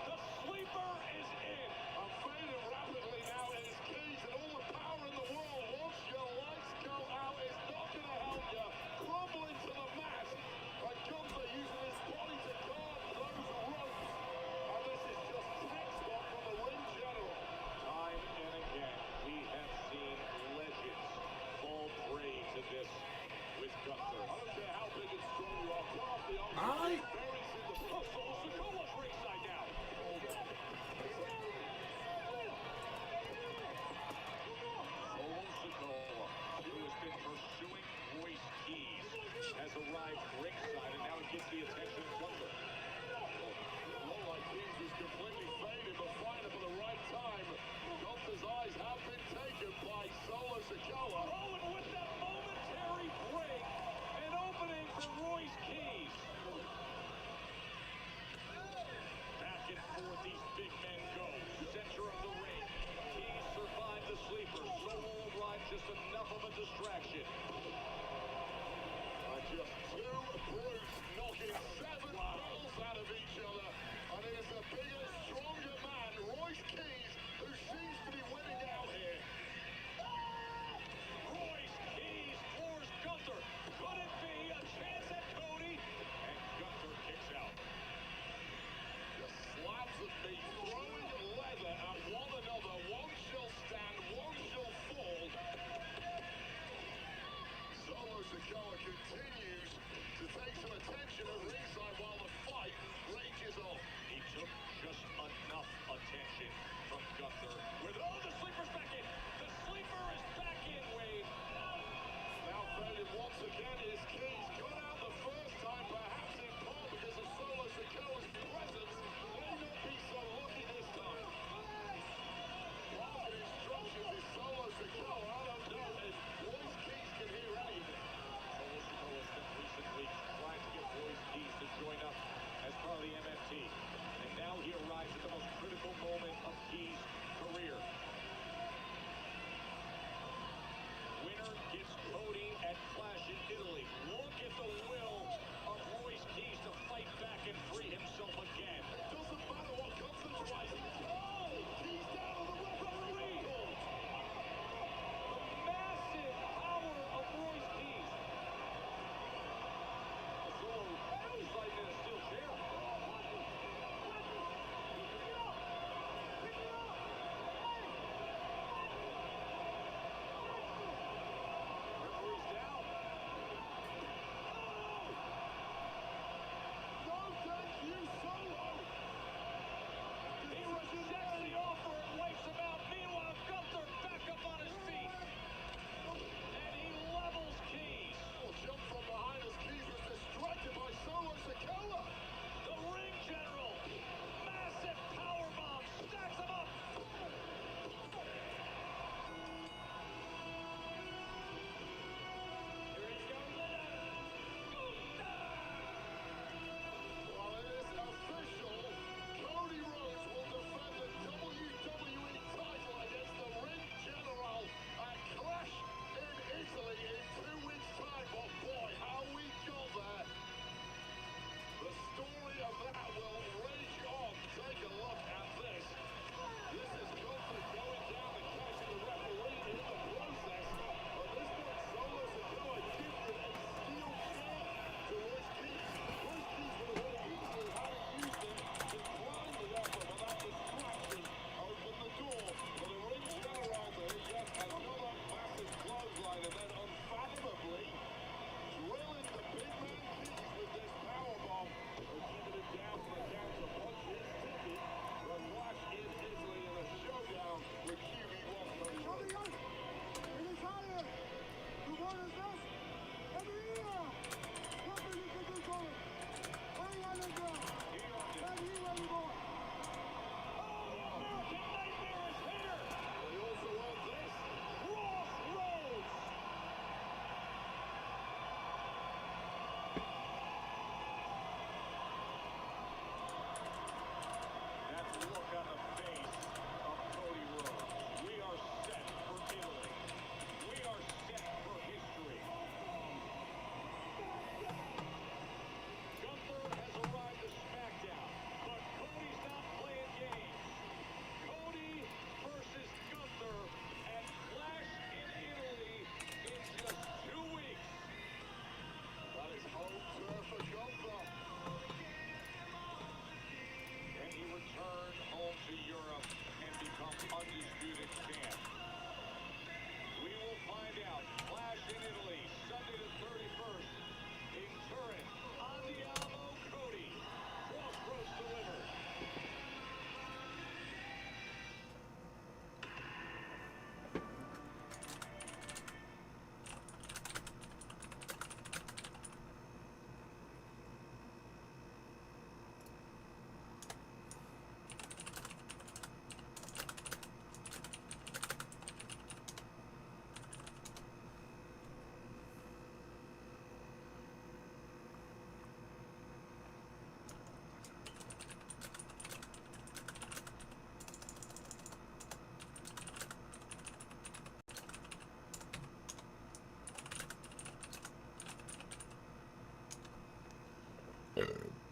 The sleeper is in. I'm fading rapidly now in his keys, and all the power in the world, once your lights go out, is not going to help you. Crumbling to the mat, and Gunther using his body to guard those ropes. And this is just textbook from the ring general. Time and again, we have seen legends fall prey to this with Gunther. I don't care how big and strong you are, put off the arms. Aye. Very simple. Oh, Solo Sikoa's ringside now. Solo Sikoa, who has been pursuing Royce Keys, has arrived ringside, and now it gets the attention of Gunther. Looked like Keys was completely faded, but finding for the right time. Gunther's eyes have been taken by Solo Sikoa. Oh, and with that momentary break, an opening for Royce Keys. Back and forth these big men go. Center of the ring. Keys survived the sleeper. Solo arrived just enough of a distraction. Just two brutes knocking 7 balls out of each other. And it is the bigger, stronger man, Royce Keys, who seems to be winning out here. Royce Keys floors Gunther. Could it be a chance at Cody? And Gunther kicks out. The slabs of meat throwing leather at one another. One shall stand, one shall fall. Solo Sikoa continues to take some attention at ringside while the fight rages undisputed champ. We will find out. Clash in Italy, Sunday the 31st. In Turin, Andiamo Cody. Crossroads delivered.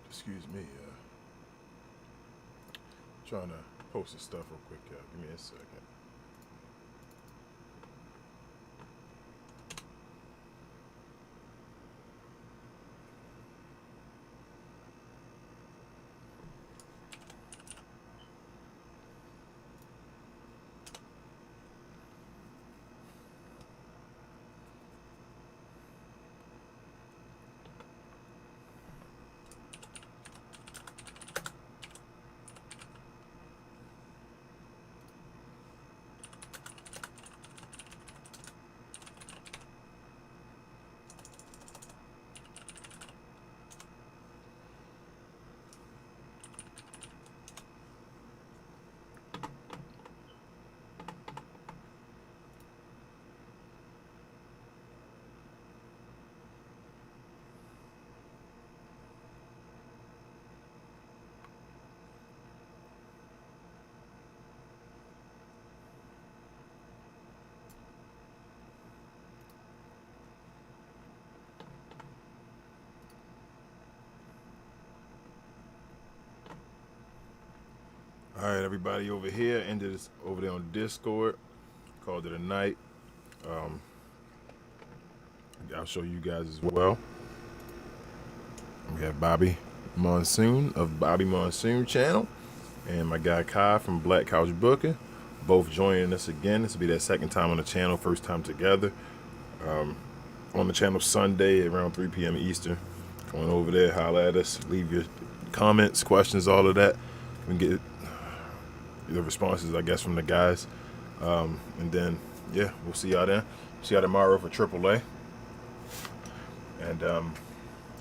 Excuse me. Trying to post this stuff real quick. Give me a second. All right, everybody over here, ended this over there on Discord. Called it a night. I'll show you guys as well. We have Bobby Monsoon of Bobby Monsoon channel, and my guy Kai from Black Couch Booking, both joining us again. This will be their second time on the channel, first time together. On the channel Sunday around 3 p.m. Eastern. Come on over there, holla at us, leave your comments, questions, all of that. We can get the responses, I guess, from the guys. And then, yeah, we'll see y'all then. See y'all tomorrow for AAA. And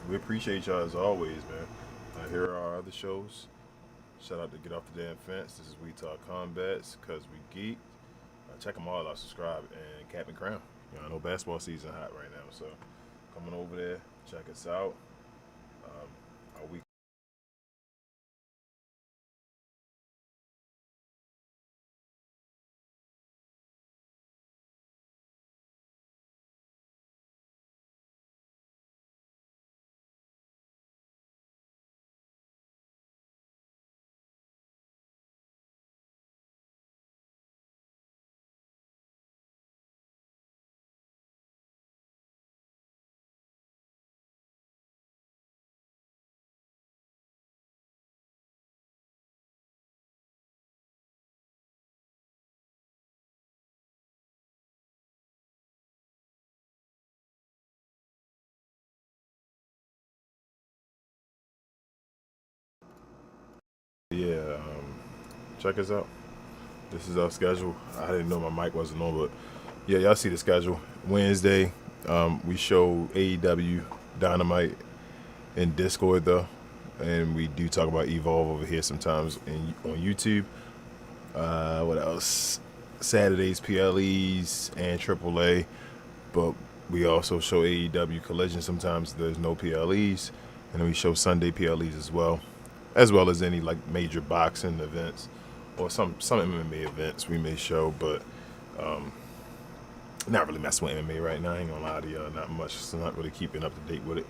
we appreciate y'all as always, man. Here are our other shows. Shout out to Get Off the Damn Fence. This is We Talk Combats, Cause We Geek. Check them all out, subscribe, and Captain Crown. You know, I know basketball season hot right now, so coming over there, check us out. Our week. Yeah, check us out. This is our schedule. I didn't know my mic wasn't on, but yeah, y'all see the schedule. Wednesday, we show AEW Dynamite in Discord though, and we do talk about Evolve over here sometimes on YouTube. What else? Saturdays PLEs and AAA, but we also show AEW Collision. Sometimes there's no PLEs, and then we show Sunday PLEs as well as any like major boxing events or some MMA events we may show, but not really messing with MMA right now. I ain't gonna lie to y'all, not much. So not really keeping up to date with it.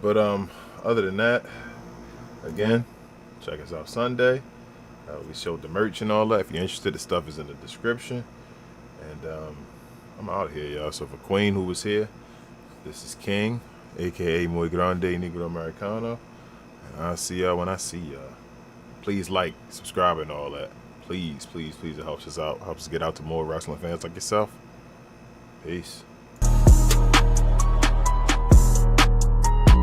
But other than that, again, check us out Sunday. We showed the merch and all that. If you're interested, the stuff is in the description. And I'm out of here, y'all. So for Queen, who was here, this is King, aka Muy Grande Negro Americano. And I'll see y'all when I see y'all. Please like, subscribe, and all that. Please, please, please, it helps us out. Helps us get out to more wrestling fans like yourself. Peace.